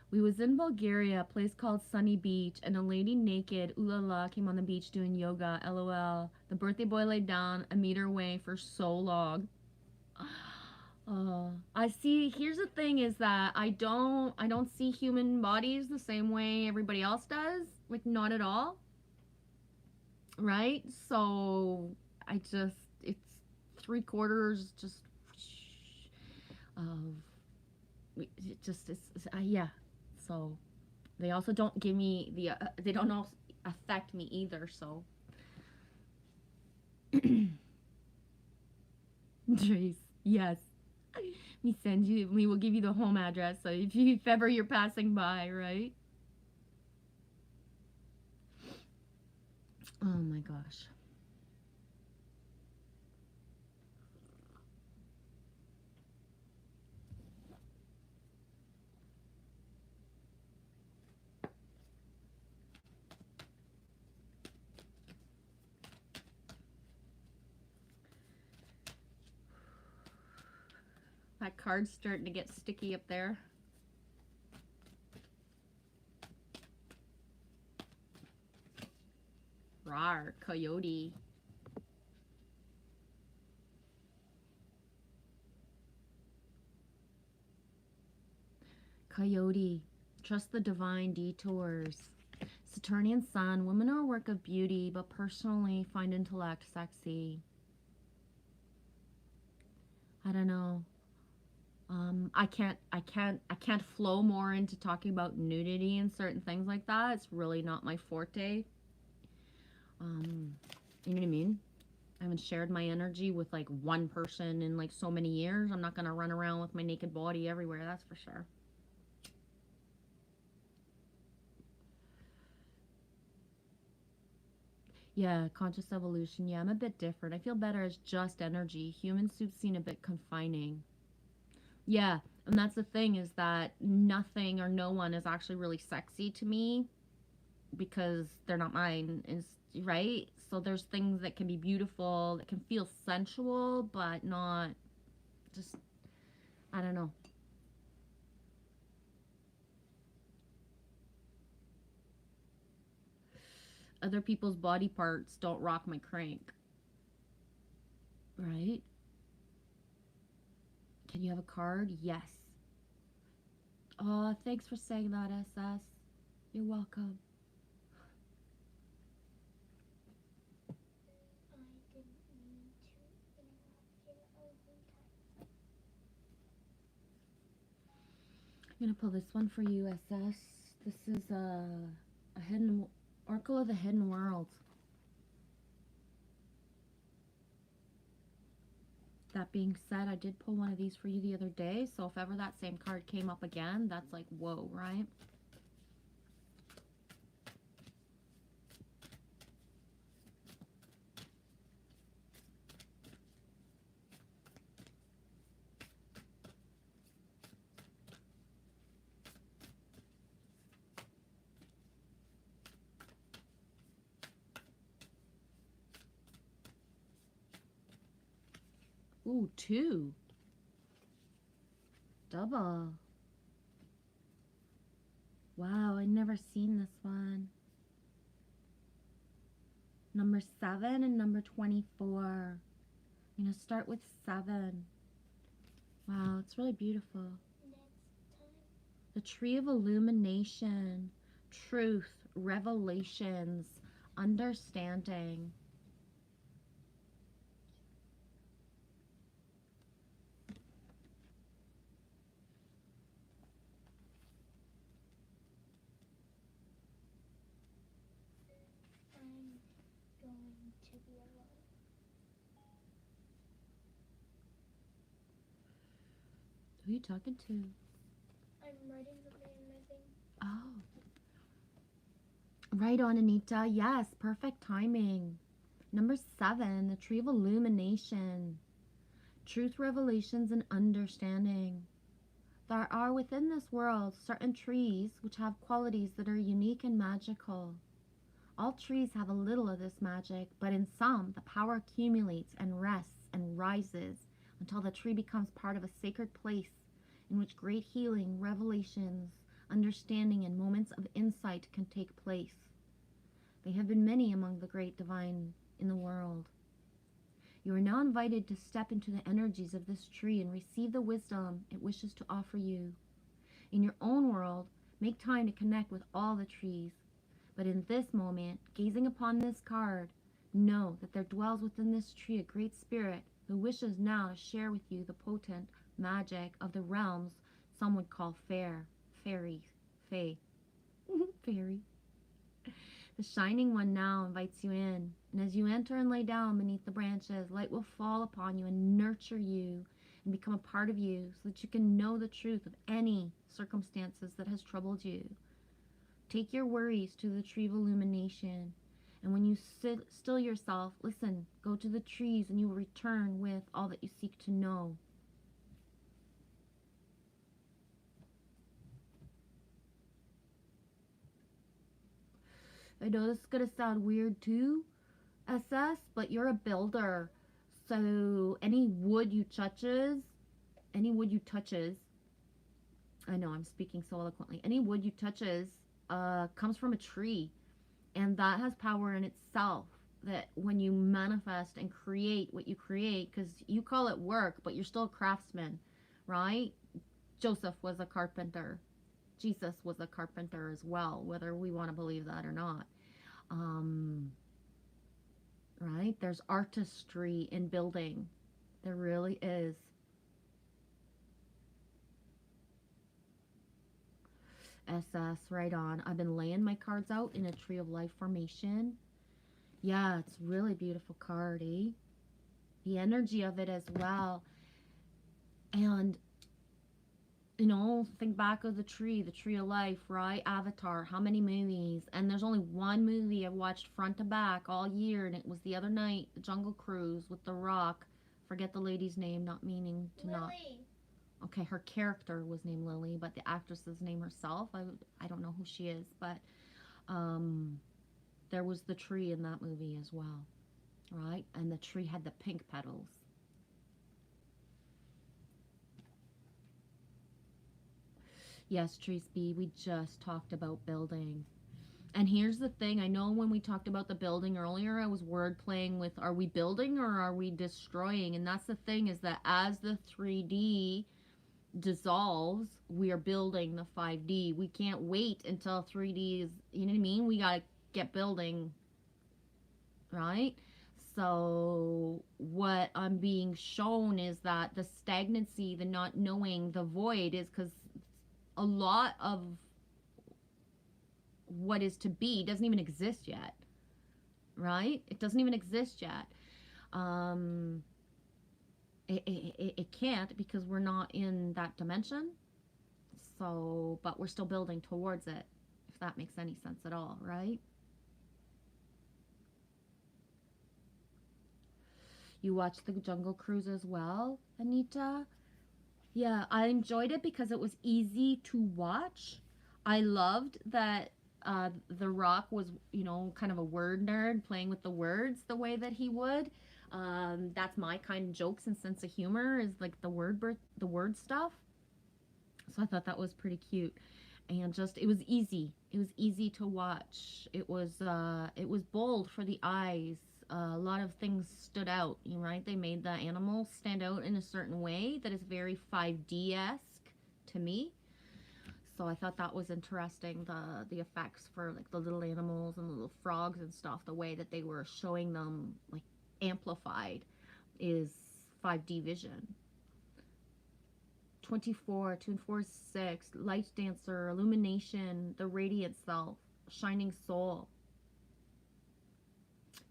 we was in Bulgaria, a place called Sunny Beach, and a lady naked, ooh la la, came on the beach doing yoga, lol. The birthday boy laid down a meter away for so long. I see, here's the thing is that I don't see human bodies the same way everybody else does. Like, not at all. Right? So, it's 3/4 just of, yeah. So, They also don't give me the, they don't also affect me either, so. Trace, yes. We will give you the home address, so if ever you're passing by, right? Oh my gosh. That card's starting to get sticky up there. Rawr, coyote. Coyote, trust the divine detours. Saturnian sun, women are a work of beauty, but personally find intellect sexy. I don't know. I can't flow more into talking about nudity and certain things like that. It's really not my forte. You know what I mean? I haven't shared my energy with like one person in like so many years. I'm not gonna run around with my naked body everywhere, that's for sure. Yeah, conscious evolution. Yeah, I'm a bit different. I feel better as just energy. Human suits seem a bit confining. Yeah, and that's the thing, is that nothing or no one is actually really sexy to me because they're not mine, is right? So there's things that can be beautiful, that can feel sensual, but not just, I don't know. Other people's body parts don't rock my crank. Right? Can you have a card? Yes. Oh, thanks for saying that, SS. You're welcome. I'm gonna pull this one for you, SS. This is a hidden Oracle of the Hidden World. That being said, I did pull one of these for you the other day, so if ever that same card came up again, that's like, whoa, right? Ooh, 2. Double. Wow, I'd never seen this one. Number 7 and number 24. I'm going to start with 7. Wow, it's really beautiful. The Tree of Illumination. Truth, revelations, understanding. Who are you talking to? I'm writing something in my thing. Oh. Right on, Anita. Yes, perfect timing. Number 7, the Tree of Illumination. Truth, revelations, and understanding. There are within this world certain trees which have qualities that are unique and magical. All trees have a little of this magic, but in some, the power accumulates and rests and rises until the tree becomes part of a sacred place in which great healing, revelations, understanding, and moments of insight can take place. They have been many among the great divine in the world. You are now invited to step into the energies of this tree and receive the wisdom it wishes to offer you. In your own world, make time to connect with all the trees. But in this moment, gazing upon this card, know that there dwells within this tree a great spirit who wishes now to share with you the potent magic of the realms some would call fairies, fae. fairy. The shining one now invites you in, and as you enter and lay down beneath the branches, light will fall upon you and nurture you and become a part of you so that you can know the truth of any circumstances that has troubled you. Take your worries to the Tree of Illumination, and when you still yourself, listen, go to the trees, and you will return with all that you seek to know. I know this is going to sound weird too, SS, but you're a builder. So any wood you touches, I know I'm speaking so eloquently, any wood you touches comes from a tree. And that has power in itself, that when you manifest and create what you create, because you call it work, but you're still a craftsman, right? Joseph was a carpenter. Jesus was a carpenter as well, whether we want to believe that or not. Right? There's artistry in building. There really is. SS, right on. I've been laying my cards out in a Tree of Life formation. Yeah, it's really beautiful card, eh? The energy of it as well. And, you know, think back of the Tree of Life, right? Avatar, how many movies? And there's only one movie I've watched front to back all year, and it was the other night, The Jungle Cruise with The Rock. Forget the lady's name, not meaning to Lily. not. Okay, her character was named Lily, but the actress's name herself, I don't know who she is, but there was the tree in that movie as well, right? And the tree had the pink petals. Yes, Trees B, we just talked about building. And here's the thing, I know when we talked about the building earlier, I was word playing with, are we building or are we destroying? And that's the thing, is that as the 3D dissolves, we are building the 5D. We can't wait until 3D is, you know what I mean? We gotta get building, right? So what I'm being shown is that the stagnancy, the not knowing, the void is because a lot of what is to be doesn't even exist yet, right? It doesn't even exist yet. It can't, because we're not in that dimension. So, but we're still building towards it, if that makes any sense at all, right? You watched The Jungle Cruise as well, Anita? Yeah, I enjoyed it because it was easy to watch. I loved that The Rock was, you know, kind of a word nerd, playing with the words the way that he would. That's my kind of jokes and sense of humor, is like the word stuff. So I thought that was pretty cute, and just it was easy. It was easy to watch. It was bold for the eyes. A lot of things stood out. Right? They made the animals stand out in a certain way that is very 5D-esque to me. So I thought that was interesting. The effects for like the little animals and the little frogs and stuff. The way that they were showing them like amplified is 5D vision. 24, 246, Light Dancer, Illumination, the Radiant Self, Shining Soul.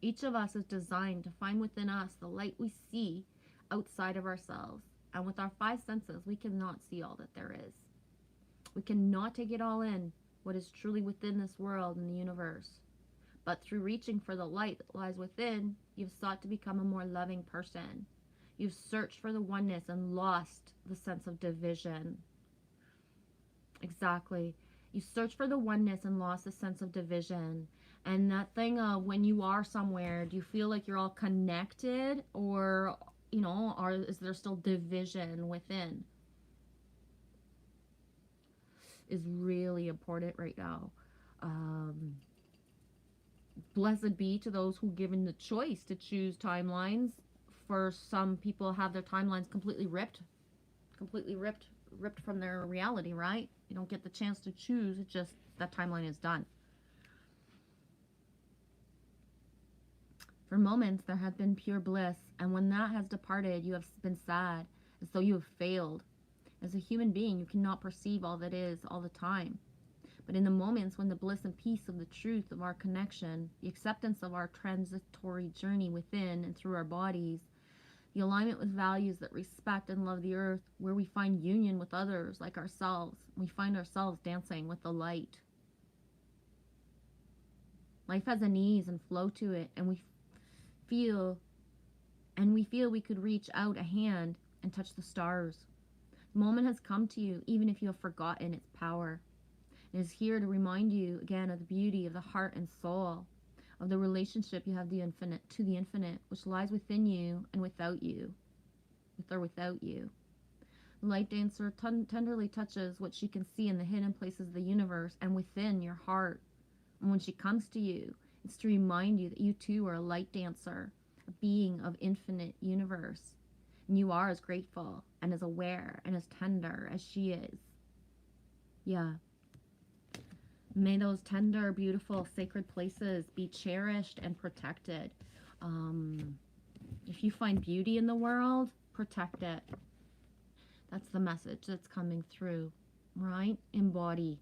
Each of us is designed to find within us the light we see outside of ourselves. And with our 5 senses, we cannot see all that there is. We cannot take it all in, what is truly within this world and the universe. But through reaching for the light that lies within, you've sought to become a more loving person. You've searched for the oneness and lost the sense of division. Exactly. You search for the oneness and lost the sense of division. And that thing of when you are somewhere, do you feel like you're all connected, or, you know, is there still division within? Is really important right now. Blessed be to those who given the choice to choose timelines. For some people have their timelines completely ripped from their reality, right? You don't get the chance to choose. It's just that timeline is done. For moments there has been pure bliss, and when that has departed, you have been sad, as though you have failed. As a human being, you cannot perceive all that is all the time. But in the moments when the bliss and peace of the truth of our connection, the acceptance of our transitory journey within and through our bodies, the alignment with values that respect and love the earth, where we find union with others like ourselves, we find ourselves dancing with the light. Life has an ease and flow to it, and we feel we could reach out a hand and touch the stars. The moment has come to you, even if you have forgotten its power. It is here to remind you again of the beauty of the heart and soul, of the relationship you have to the infinite, which lies within you and without you, with or without you. The light dancer tenderly touches what she can see in the hidden places of the universe and within your heart. And when she comes to you, it's to remind you that you too are a light dancer, a being of infinite universe. And you are as grateful and as aware and as tender as she is. Yeah. May those tender, beautiful, sacred places be cherished and protected. If you find beauty in the world, protect it. That's the message that's coming through, right? Embody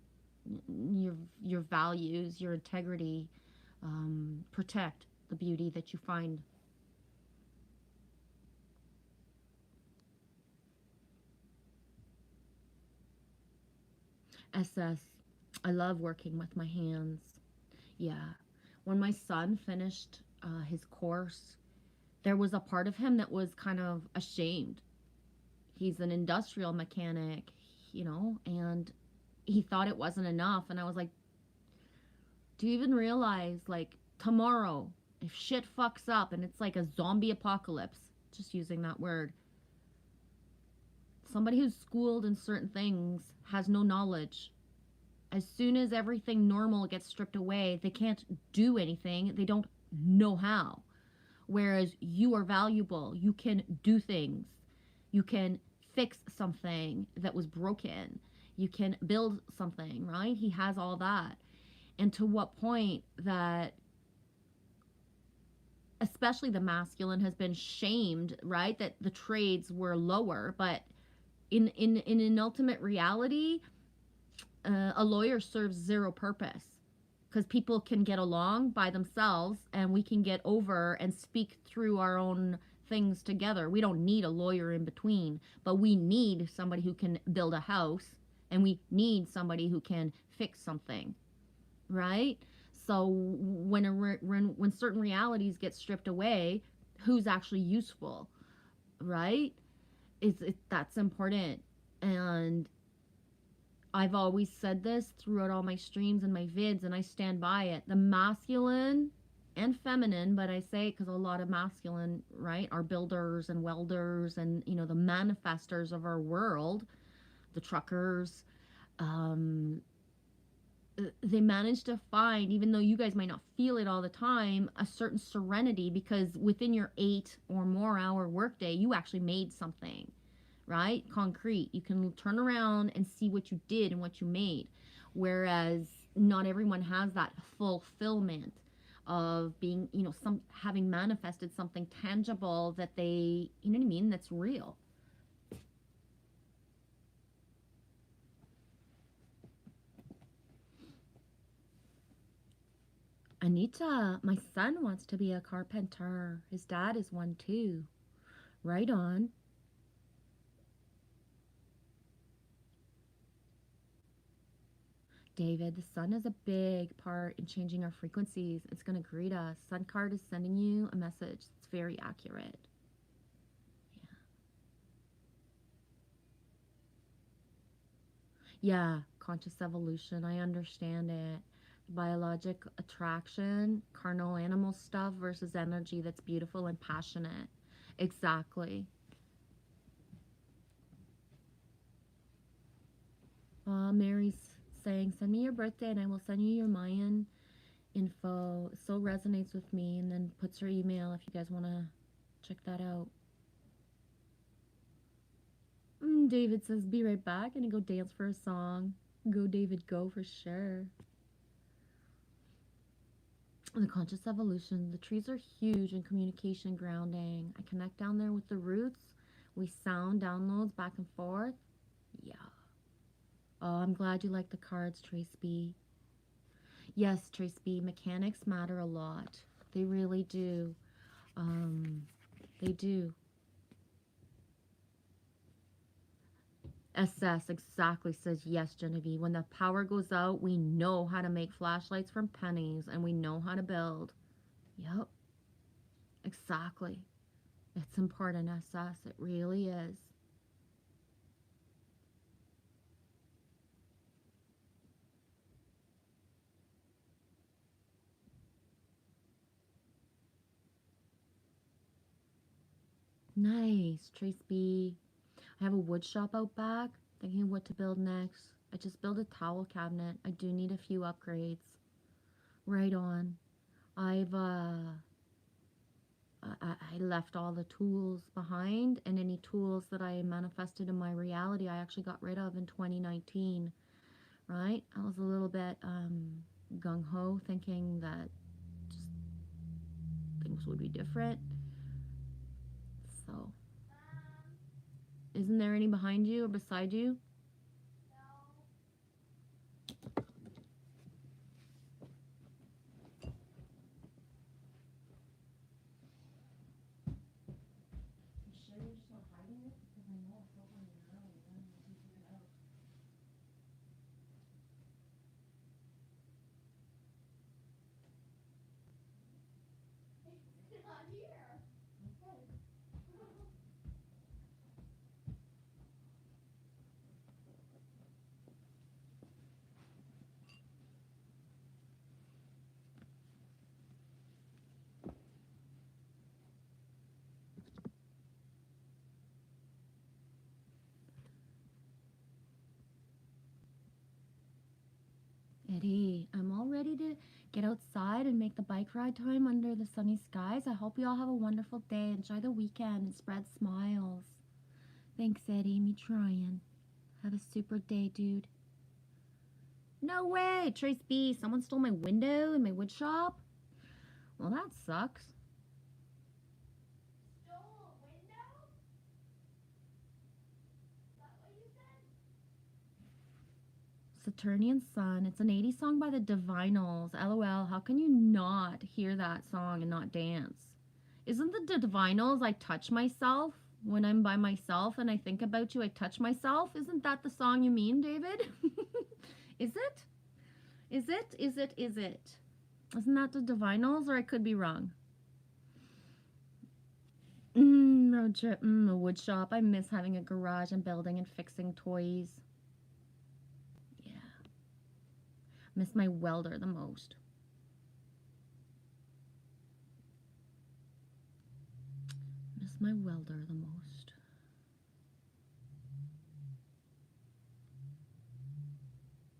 your values, your integrity. Protect the beauty that you find. SS. I love working with my hands. Yeah. When my son finished his course, there was a part of him that was kind of ashamed. He's an industrial mechanic, and he thought it wasn't enough. And I was like, do you even realize, like, tomorrow, if shit fucks up and it's like a zombie apocalypse, just using that word, somebody who's schooled in certain things has no knowledge. As soon as everything normal gets stripped away, they can't do anything. They don't know how. Whereas you are valuable. You can do things. You can fix something that was broken. You can build something, right? He has all that. And to what point that, especially the masculine, has been shamed, right? That the trades were lower. But in an ultimate reality, a lawyer serves zero purpose, because people can get along by themselves and we can get over and speak through our own things together. We don't need a lawyer in between, but we need somebody who can build a house, and we need somebody who can fix something, right? So when certain realities get stripped away, who's actually useful, right? That's important. And I've always said this throughout all my streams and my vids, and I stand by it. The masculine and feminine, but I say it because a lot of masculine, right, are builders and welders and, the manifestors of our world, the truckers. They manage to find, even though you guys might not feel it all the time, a certain serenity, because within your 8 or more hour workday, you actually made something. Right? Concrete. You can turn around and see what you did and what you made. Whereas not everyone has that fulfillment of being, having manifested something tangible that they, that's real. Anita, my son wants to be a carpenter. His dad is one too. Right on. David, the sun is a big part in changing our frequencies. It's going to greet us. Sun card is sending you a message. It's very accurate. Yeah, conscious evolution. I understand it. Biologic attraction, carnal animal stuff versus energy that's beautiful and passionate. Exactly. Mary's saying, send me your birthday and I will send you your Mayan info. It so resonates with me, and then puts her email if you guys want to check that out. David says, be right back. Gonna go dance for a song. Go, David, go, for sure. The conscious evolution. The trees are huge in communication grounding. I connect down there with the roots. We sound downloads back and forth. Yeah. Oh, I'm glad you like the cards, Trace B. Yes, Trace B, mechanics matter a lot. They really do. They do. SS exactly says yes, Genevieve. When the power goes out, we know how to make flashlights from pennies and we know how to build. Yep, exactly. It's important, SS. It really is. Nice, Trace B. I have a wood shop out back. Thinking what to build next. I just built a towel cabinet. I do need a few upgrades. Right on. I've I left all the tools behind, and any tools that I manifested in my reality I actually got rid of in 2019. Right? I was a little bit gung-ho, thinking that just things would be different. So, isn't there any behind you or beside you? Eddie, I'm all ready to get outside and make the bike ride time under the sunny skies. I hope you all have a wonderful day. Enjoy the weekend and spread smiles. Thanks, Eddie. Me trying. Have a super day, dude. No way! Trace B, someone stole my window in my wood shop? Well, that sucks. Stole a window? Is that what you said? Saturnian Sun. It's an 80s song by the Divinals. LOL, how can you not hear that song and not dance? Isn't the Divinals I touch myself? When I'm by myself and I think about you, I touch myself. Isn't that the song you mean, David? Is it? Is it? Is it? Is it? Isn't that the Divinals, or I could be wrong? Road trip, a wood shop. I miss having a garage and building and fixing toys. Yeah. Miss my welder the most. Miss my welder the most.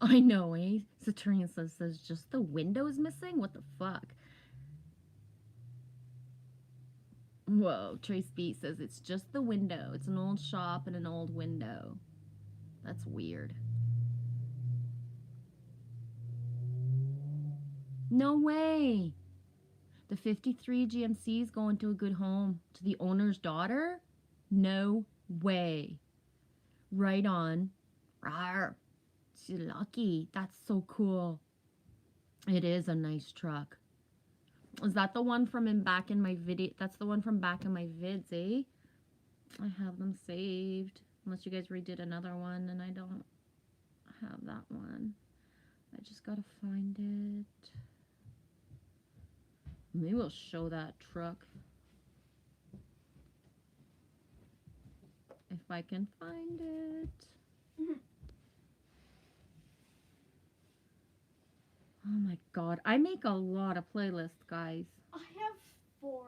I know, eh? Saturnian says just the window's missing? What the fuck? Whoa, Trace B says it's just the window. It's an old shop and an old window. That's weird. No way! The 53 GMC is going to a good home. To the owner's daughter? No way. Right on. Rawr. She's lucky. That's so cool. It is a nice truck. Is that the one from back in my video? That's the one from back in my vids, eh? I have them saved. Unless you guys redid another one and I don't have that one. I just gotta find it. Maybe we'll show that truck. If I can find it. Oh my god. I make a lot of playlists, guys. I have 4.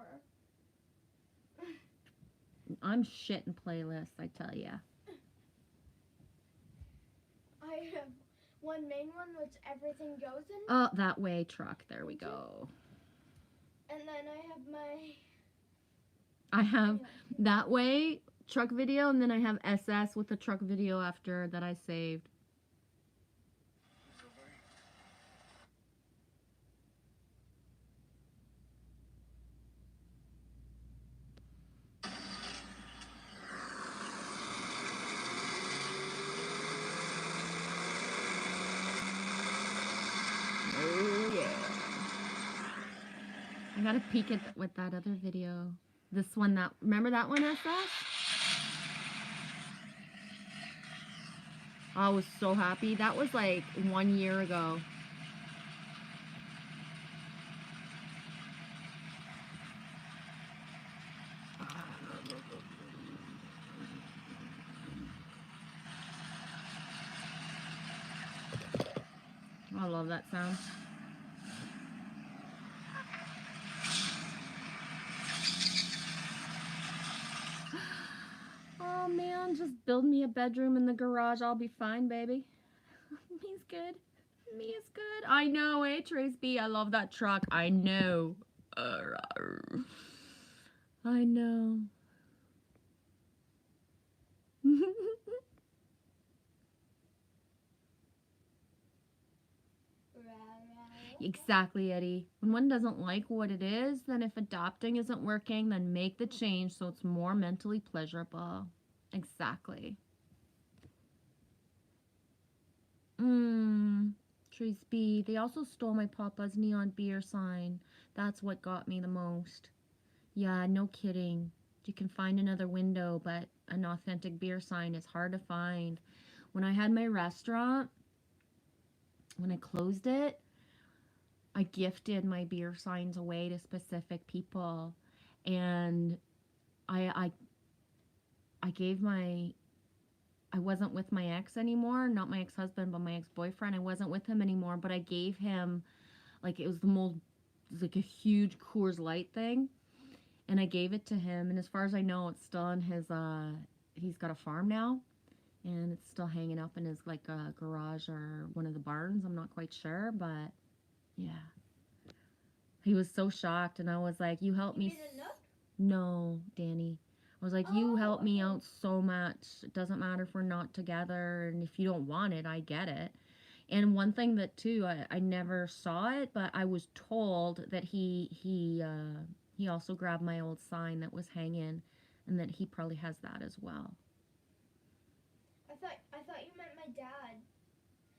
I'm shit in playlists, I tell ya. I have one main one which everything goes in. Oh, that way truck. There we go. And then I have that way truck video, and then I have SS with the truck video after that I saved. I gotta peek at with that other video. This one that, remember that one, SS? I was so happy. That was like 1 year ago. I love that sound. Oh man, just build me a bedroom in the garage. I'll be fine, baby. Me's good. Me is good. I know, eh, Trace B? I love that truck. I know. I know. Exactly, Eddie. When one doesn't like what it is, then if adopting isn't working, then make the change so it's more mentally pleasurable. Exactly. Trees B. They also stole my papa's neon beer sign. That's what got me the most. Yeah, no kidding. You can find another window, but an authentic beer sign is hard to find. When I had my restaurant, when I closed it, I gifted my beer signs away to specific people, and I gave my, I wasn't with my ex anymore, not my ex-husband, but my ex-boyfriend. I wasn't with him anymore, but I gave him, like, it was the most, like a huge Coors Light thing, and I gave it to him, and as far as I know, it's still in his, he's got a farm now, and it's still hanging up in his, like, garage or one of the barns. I'm not quite sure, but yeah. He was so shocked, and I was like, you helped me. No, Danny. I was like, you helped me out so much. It doesn't matter if we're not together, and if you don't want it, I get it. And one thing that, too, I never saw it, but I was told that he also grabbed my old sign that was hanging, and that he probably has that as well. I thought you meant my dad.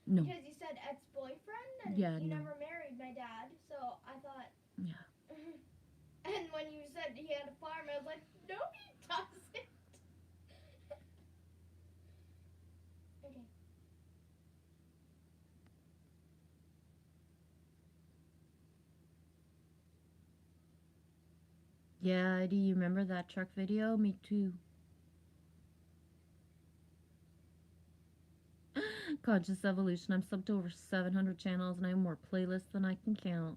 No. Because you said ex-boyfriend, and Yeah, you no. never married my dad, so I thought... Yeah. And when you said he had a farm, I was like, no, he doesn't. Okay. Yeah, do you remember that truck video? Me too. Conscious Evolution. I'm subbed to over 700 channels and I have more playlists than I can count.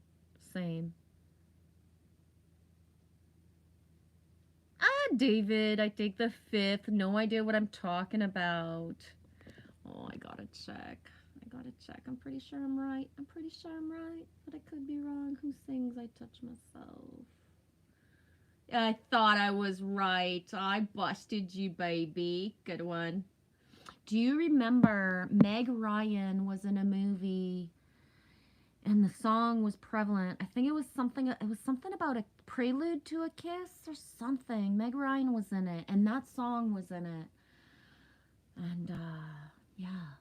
Same. David, I take the 5th. No idea what I'm talking about. Oh, I gotta check. I'm pretty sure I'm right. But I could be wrong. Who sings I Touch Myself? I thought I was right. I busted you, baby. Good one. Do you remember Meg Ryan was in a movie and the song was prevalent? I think it was something about a prelude to a kiss or something. Meg Ryan was in it, and that song was in it. And yeah.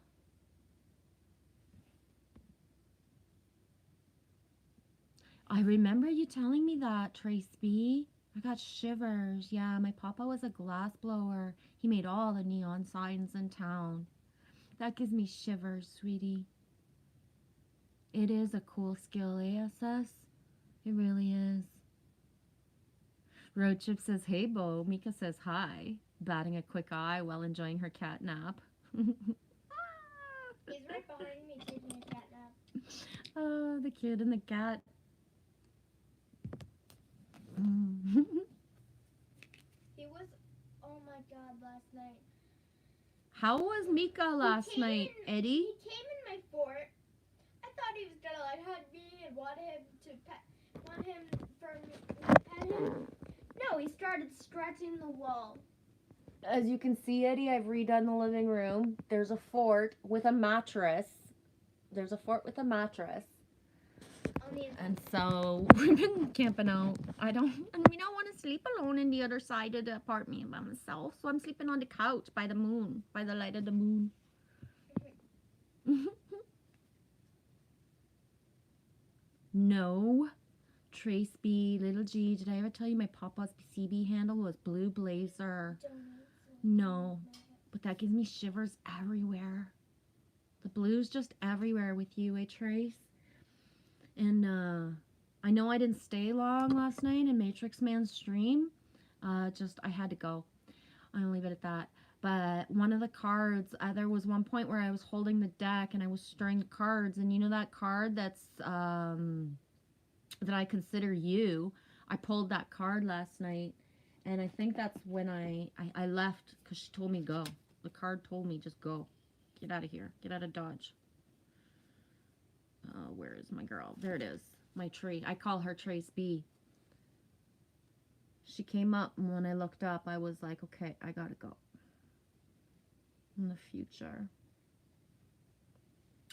I remember you telling me that, Trace B. I got shivers. Yeah, my papa was a glass blower. He made all the neon signs in town. That gives me shivers, sweetie. It is a cool skill, ASS. It really is. Road Chip says, hey, Bo. Mika says, hi. Batting a quick eye while enjoying her cat nap. He's right behind me taking a cat nap. Oh, the kid and the cat. He was, oh my God, last night. How was Mika last night, Eddie? He came in my fort. I thought he was gonna like hug me and want him for me to pet him. No, he started scratching the wall. As you can see, Eddie, I've redone the living room. There's a fort with a mattress. And so we've been camping out. We don't want to sleep alone in the other side of the apartment by myself. So I'm sleeping on the couch by the moon, by the light of the moon. No. Trace B, Little G. Did I ever tell you my Papa's CB handle was Blue Blazer? No, but that gives me shivers everywhere. The blue's just everywhere with you, Trace? And I know I didn't stay long last night in Matrix Man's stream. I had to go. I'll leave it at that. But one of the cards, there was one point where I was holding the deck and I was stirring the cards. And you know that card that's, that I consider you? I pulled that card last night. And I think that's when I left because she told me go. The card told me just go. Get out of here. Get out of Dodge. Where is my girl? There it is. My tree. I call her Trace B. She came up, and when I looked up, I was like, okay, I gotta go. In the future.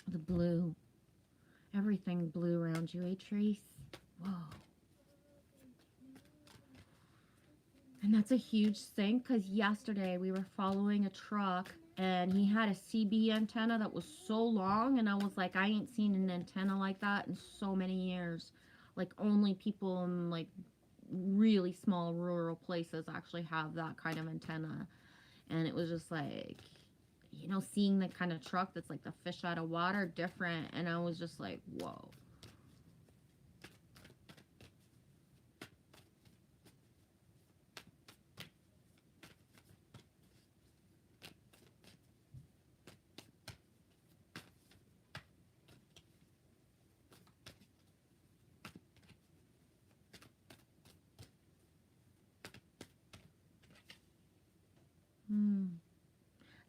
The blue. Everything blue around you, Trace? Whoa. And that's a huge thing, because yesterday we were following a truck, and he had a CB antenna that was so long, and I was like, I ain't seen an antenna like that in so many years. Like, only people in, like, really small rural places actually have that kind of antenna. And it was just like, you know, seeing the kind of truck that's like the fish out of water, different. And I was just like, whoa.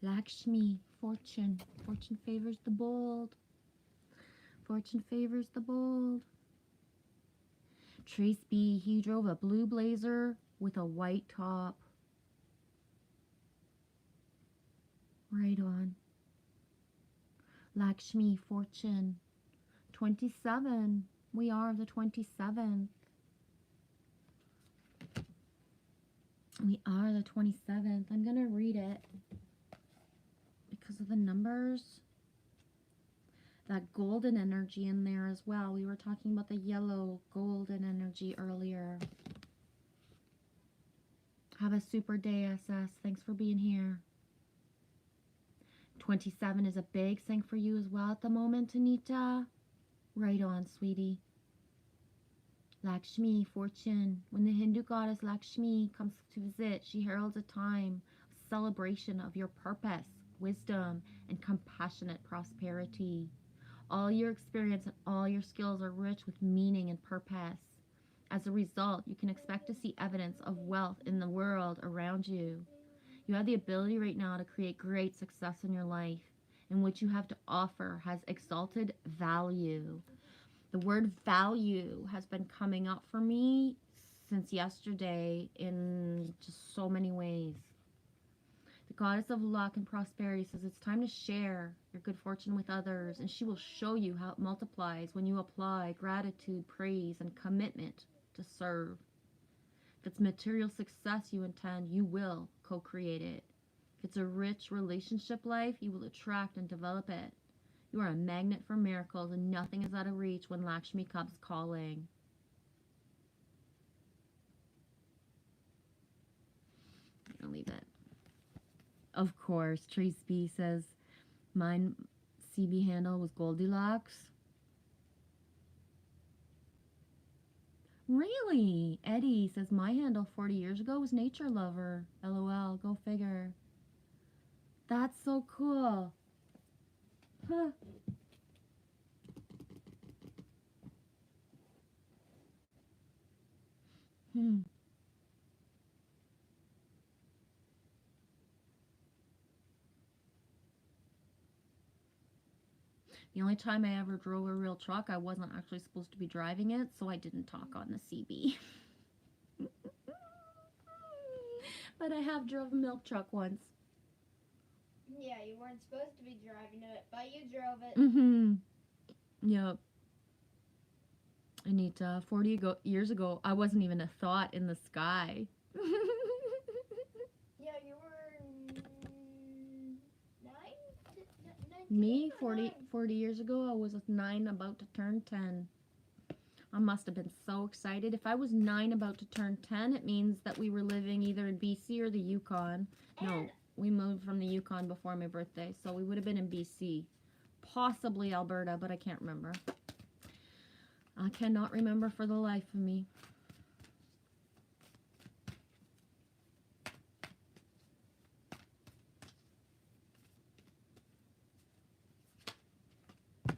Lakshmi Fortune. Fortune favors the bold. Fortune favors the bold. Trace B. He drove a blue blazer with a white top. Right on. Lakshmi Fortune. 27. We are the 27th. We are the 27th. I'm going to read it because of the numbers. That golden energy in there as well. We were talking about the yellow golden energy earlier. Have a super day, SS. Thanks for being here. 27 is a big thing for you as well at the moment, Anita. Right on, sweetie. Lakshmi, Fortune. When the Hindu goddess Lakshmi comes to visit, she heralds a time of celebration of your purpose, wisdom, and compassionate prosperity. All your experience and all your skills are rich with meaning and purpose. As a result, you can expect to see evidence of wealth in the world around you. You have the ability right now to create great success in your life, and what you have to offer has exalted value. The word value has been coming up for me since yesterday in just so many ways. The goddess of luck and prosperity says it's time to share your good fortune with others, and she will show you how it multiplies when you apply gratitude, praise, and commitment to serve. If it's material success you intend, you will co-create it. If it's a rich relationship life, you will attract and develop it. You are a magnet for miracles, and nothing is out of reach when Lakshmi comes calling. I'll leave it. Of course, Trace B says, mine CB handle was Goldilocks. Really? Eddie says, my handle 40 years ago was Nature Lover. LOL, go figure. That's so cool. Huh. The only time I ever drove a real truck, I wasn't actually supposed to be driving it, so I didn't talk on the CB. But I have drove a milk truck once. Yeah, you weren't supposed to be driving it, but you drove it. Mm-hmm. Yep. Anita, 40 years ago, I wasn't even a thought in the sky. Yeah, you were 9? Me, 40 years ago, I was 9, about to turn 10. I must have been so excited. If I was 9 about to turn 10, it means that we were living either in BC or the Yukon. No, we moved from the Yukon before my birthday, so we would have been in BC. Possibly Alberta, but I can't remember. I cannot remember for the life of me.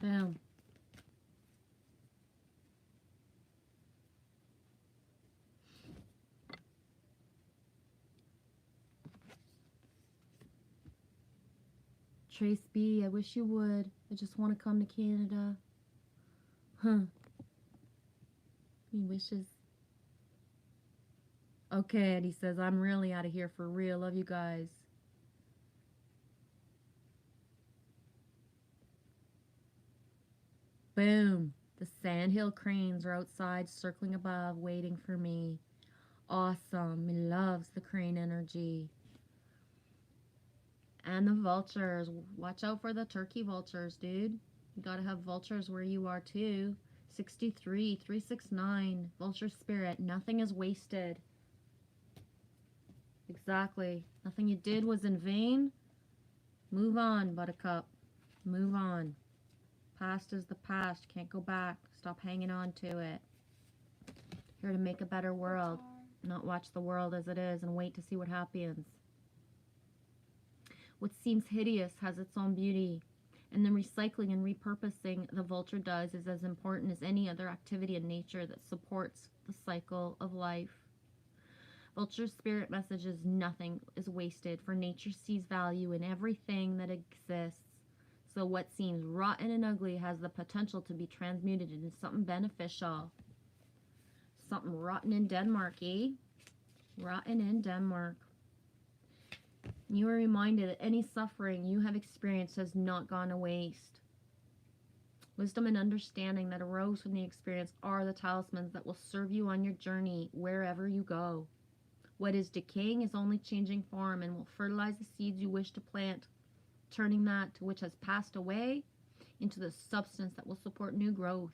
Damn. Trace B, I wish you would. I just want to come to Canada. Huh. He wishes. Okay, and he says, I'm really out of here for real. Love you guys. Boom. The sandhill cranes are outside, circling above, waiting for me. Awesome. He loves the crane energy. And the vultures. Watch out for the turkey vultures, dude. You gotta have vultures where you are, too. 63, 369. Vulture spirit. Nothing is wasted. Exactly. Nothing you did was in vain. Move on, buttercup. Move on. Past is the past. Can't go back. Stop hanging on to it. Here to make a better world. Not watch the world as it is and wait to see what happens. What seems hideous has its own beauty, and the recycling and repurposing the vulture does is as important as any other activity in nature that supports the cycle of life. Vulture spirit messages nothing is wasted, for nature sees value in everything that exists. So what seems rotten and ugly has the potential to be transmuted into something beneficial. Something rotten in Denmark, eh? Rotten in Denmark. You are reminded that any suffering you have experienced has not gone to waste. Wisdom and understanding that arose from the experience are the talismans that will serve you on your journey wherever you go. What is decaying is only changing form and will fertilize the seeds you wish to plant, turning that which has passed away into the substance that will support new growth.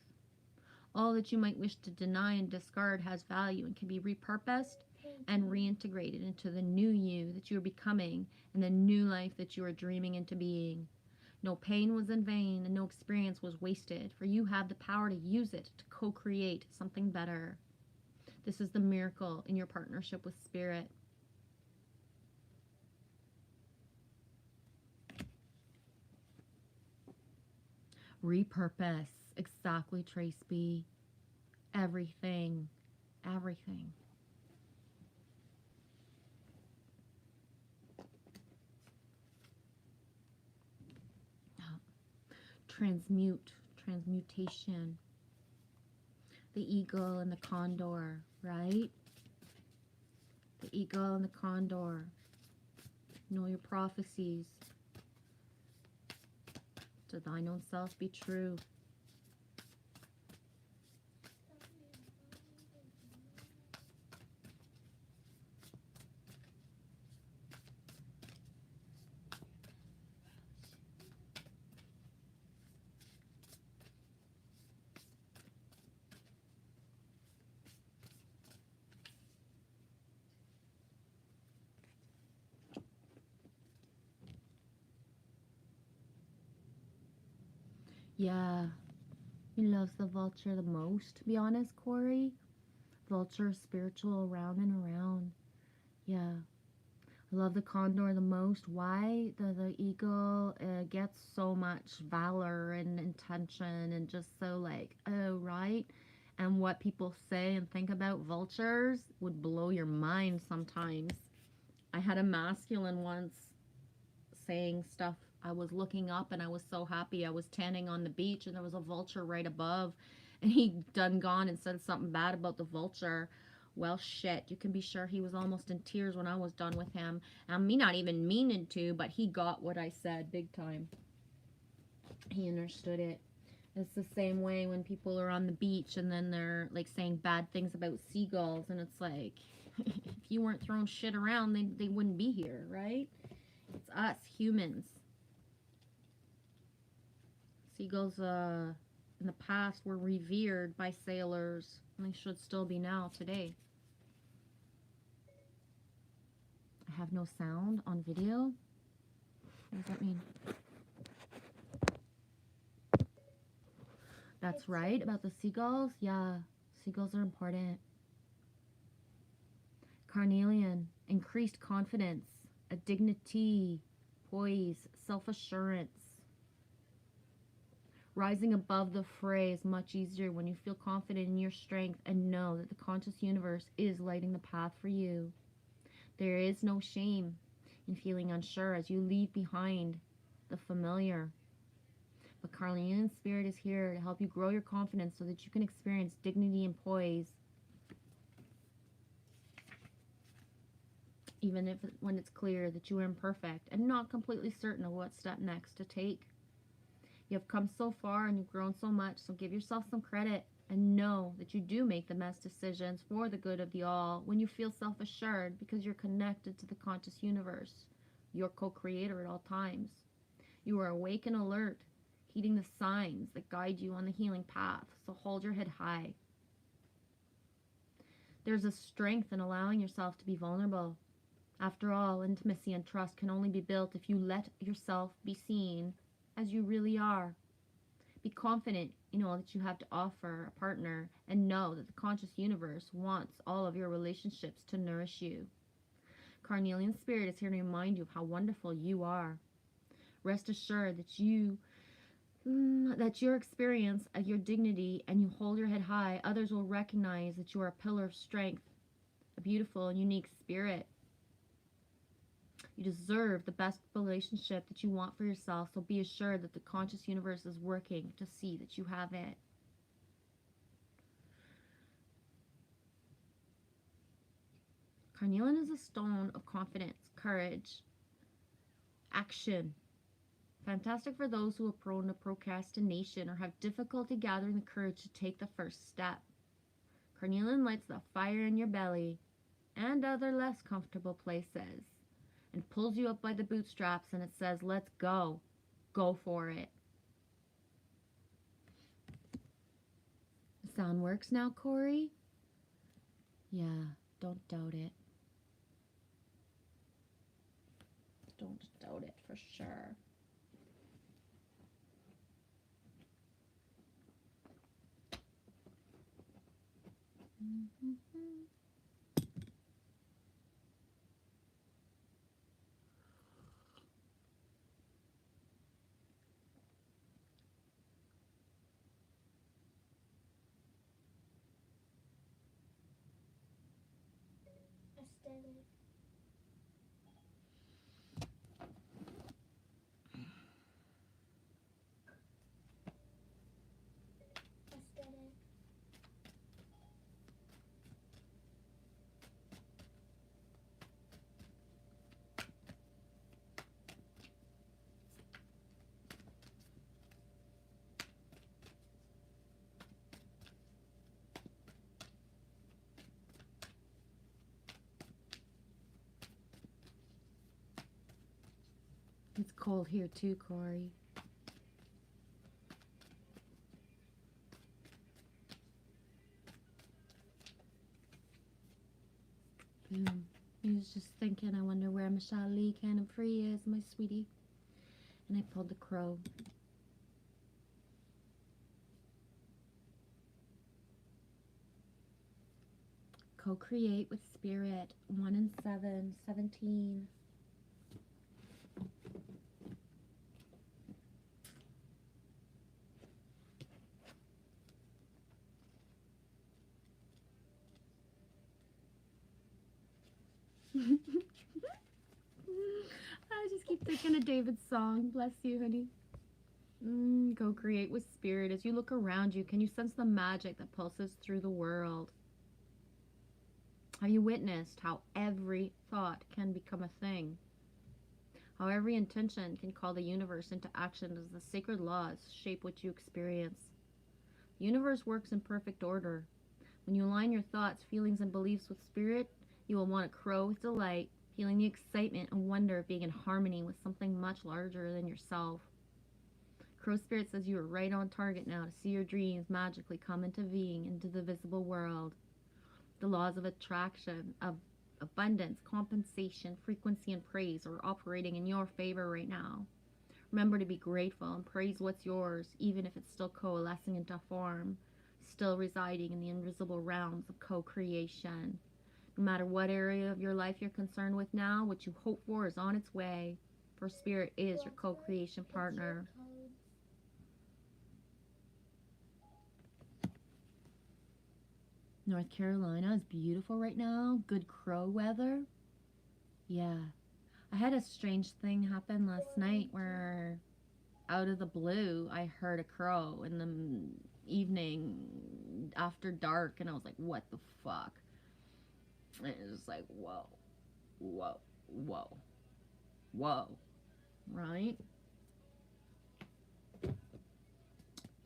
All that you might wish to deny and discard has value and can be repurposed and reintegrated into the new you that you are becoming and the new life that you are dreaming into being. No pain was in vain and no experience was wasted, for you have the power to use it to co-create something better. This is the miracle in your partnership with Spirit. Repurpose. Exactly, Trace B. Everything. Everything. Transmute. Transmutation. The eagle and the condor, right? The eagle and the condor. Know your prophecies. To thine own self be true. Yeah, he loves the vulture the most, to be honest, Corey. Vulture is spiritual around and around. Yeah. I love the condor the most. Why? The eagle gets so much valor and intention and just so like, oh, right? And what people say and think about vultures would blow your mind sometimes. I had a masculine once saying stuff. I was looking up and I was so happy. I was tanning on the beach and there was a vulture right above. And he done gone and said something bad about the vulture. Well, shit, you can be sure he was almost in tears when I was done with him. And me not even meaning to, but he got what I said big time. He understood it. It's the same way when people are on the beach and then they're like saying bad things about seagulls. And it's like, if you weren't throwing shit around, they wouldn't be here, right? It's us, humans. Seagulls, in the past were revered by sailors, and they should still be now today. I have no sound on video. What does that mean? That's right, about the seagulls. Yeah, seagulls are important. Carnelian, increased confidence, a dignity, poise, self-assurance. Rising above the fray is much easier when you feel confident in your strength and know that the conscious universe is lighting the path for you. There is no shame in feeling unsure as you leave behind the familiar. But Carnelian Spirit is here to help you grow your confidence so that you can experience dignity and poise, even if when it's clear that you are imperfect and not completely certain of what step next to take. You have come so far and you've grown so much, so give yourself some credit and know that you do make the best decisions for the good of the all when you feel self-assured because you're connected to the conscious universe, your co-creator at all times. You are awake and alert, heeding the signs that guide you on the healing path, so hold your head high. There's a strength in allowing yourself to be vulnerable. After all, intimacy and trust can only be built if you let yourself be seen as you really are. Be confident in all that you have to offer a partner and know that the conscious universe wants all of your relationships to nourish you. Carnelian Spirit is here to remind you of how wonderful you are. Rest assured that your experience of your dignity and you hold your head high, others will recognize that you are a pillar of strength, a beautiful and unique spirit. You deserve the best relationship that you want for yourself, so be assured that the conscious universe is working to see that you have it. Carnelian is a stone of confidence, courage, action. Fantastic for those who are prone to procrastination or have difficulty gathering the courage to take the first step. Carnelian lights the fire in your belly and other less comfortable places and pulls you up by the bootstraps, and it says, let's go. Go for it. The sound works now, Corey? Yeah, don't doubt it. Don't doubt it for sure. Aesthetic. Aesthetic. It's cold here too, Corey. Boom. He was just thinking, I wonder where Michelle Lee Cannon Free is, my sweetie. And I pulled the crow. Co-create with spirit. 1 and 7, 17. I just keep thinking of David's song. Bless you, honey. Go create with spirit. As you look around you, can you sense the magic that pulses through the world? Have you witnessed how every thought can become a thing? How every intention can call the universe into action as the sacred laws shape what you experience. The universe works in perfect order. When you align your thoughts, feelings, and beliefs with spirit, you will want to crow with delight, feeling the excitement and wonder of being in harmony with something much larger than yourself. Crow Spirit says you are right on target now to see your dreams magically come into being into the visible world. The laws of attraction, of abundance, compensation, frequency, and praise are operating in your favor right now. Remember to be grateful and praise what's yours, even if it's still coalescing into form, still residing in the invisible realms of co-creation. No matter what area of your life you're concerned with now, what you hope for is on its way. For Spirit is your co-creation partner. North Carolina is beautiful right now. Good crow weather. Yeah. I had a strange thing happen last night where out of the blue I heard a crow in the evening after dark, and I was like, what the fuck? And it was like, whoa, whoa, whoa, whoa, right? I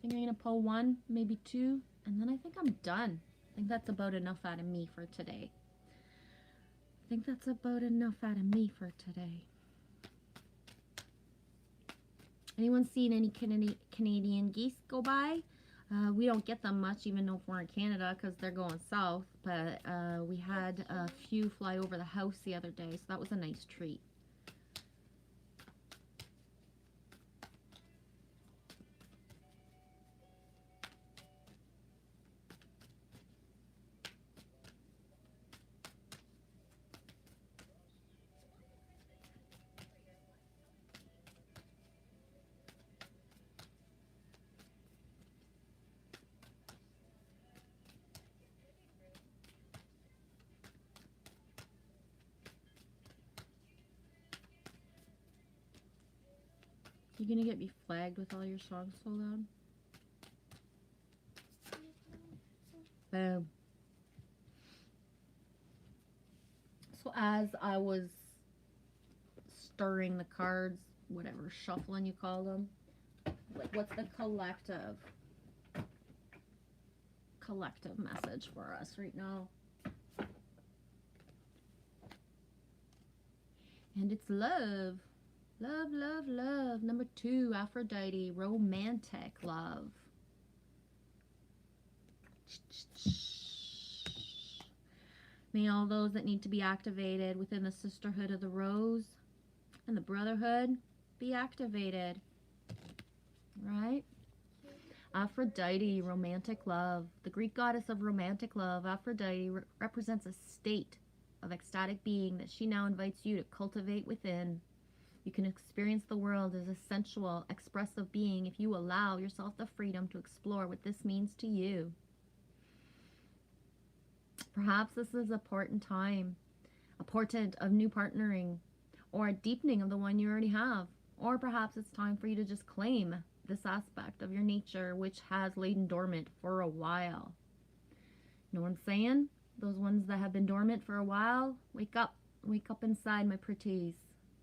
think I'm gonna pull one, maybe two, and then I think I'm done. I think that's about enough out of me for today. Anyone seen any Canadian geese go by? We don't get them much, even though if we're in Canada, because they're going south. But we had a few fly over the house the other day, so that was a nice treat. You gonna get me flagged with all your songs so loud? Boom. So as I was stirring the cards, whatever, shuffling you call them, what's the collective message for us right now? And it's love. Love, love, love. Number 2, Aphrodite, romantic love. May all those that need to be activated within the sisterhood of the rose and the brotherhood be activated. Right? Aphrodite, romantic love. The Greek goddess of romantic love, Aphrodite, represents a state of ecstatic being that she now invites you to cultivate within. You can experience the world as a sensual, expressive being if you allow yourself the freedom to explore what this means to you. Perhaps this is a portent of new partnering, or a deepening of the one you already have. Or perhaps it's time for you to just claim this aspect of your nature which has lain dormant for a while. You know what I'm saying? Those ones that have been dormant for a while, wake up inside, my pretties.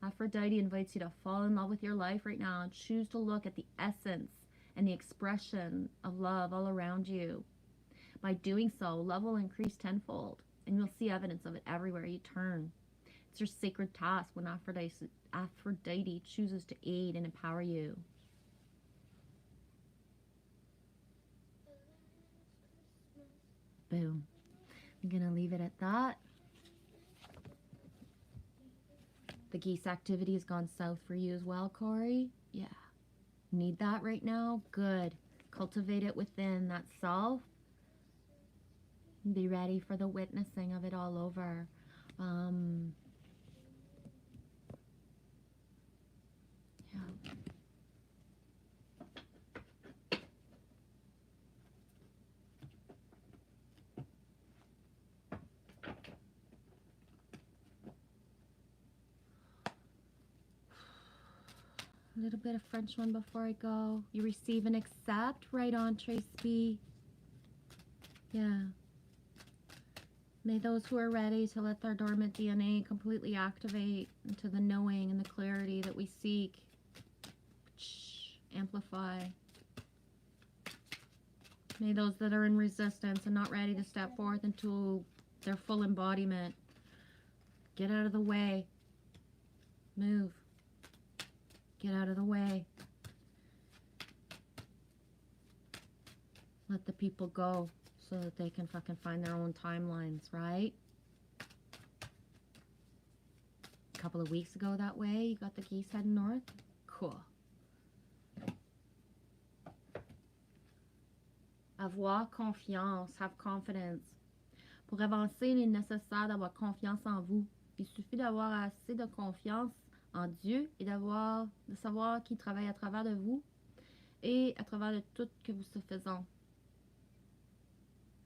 Aphrodite invites you to fall in love with your life right now and choose to look at the essence and the expression of love all around you. By doing so, love will increase tenfold, and you'll see evidence of it everywhere you turn. It's your sacred task when Aphrodite chooses to aid and empower you. Boom. I'm going to leave it at that. The geese activity has gone south for you as well, Corey. Yeah. Need that right now? Good. Cultivate it within that self. Be ready for the witnessing of it all over. Yeah. A little bit of French one before I go. You receive and accept. Right on, Tracy. Yeah. May those who are ready to let their dormant DNA completely activate into the knowing and the clarity that we seek. Amplify. May those that are in resistance and not ready to step forth into their full embodiment get out of the way. Move. Get out of the way. Let the people go so that they can fucking find their own timelines, right? A couple of weeks ago that way, you got the geese heading north. Cool. Avoir confiance, have confidence. Pour avancer, il est nécessaire d'avoir confiance en vous. Il suffit d'avoir assez de confiance en Dieu et de savoir qu'il travaille à travers de vous et à travers de tout que vous faisons.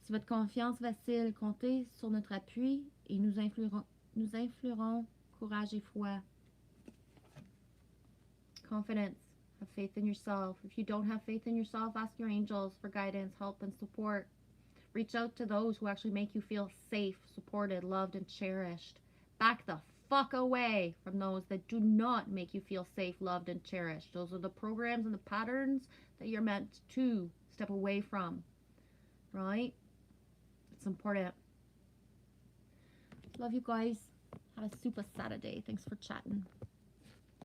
Si votre confiance vacille, comptez sur notre appui et nous influerons courage et foi. Confidence. Have faith in yourself. If you don't have faith in yourself, ask your angels for guidance, help, and support. Reach out to those who actually make you feel safe, supported, loved, and cherished. Back the fuck away from those that do not make you feel safe, loved, and cherished. Those are the programs and the patterns that you're meant to step away from. Right? It's important. Love you guys. Have a super Saturday. Thanks for chatting.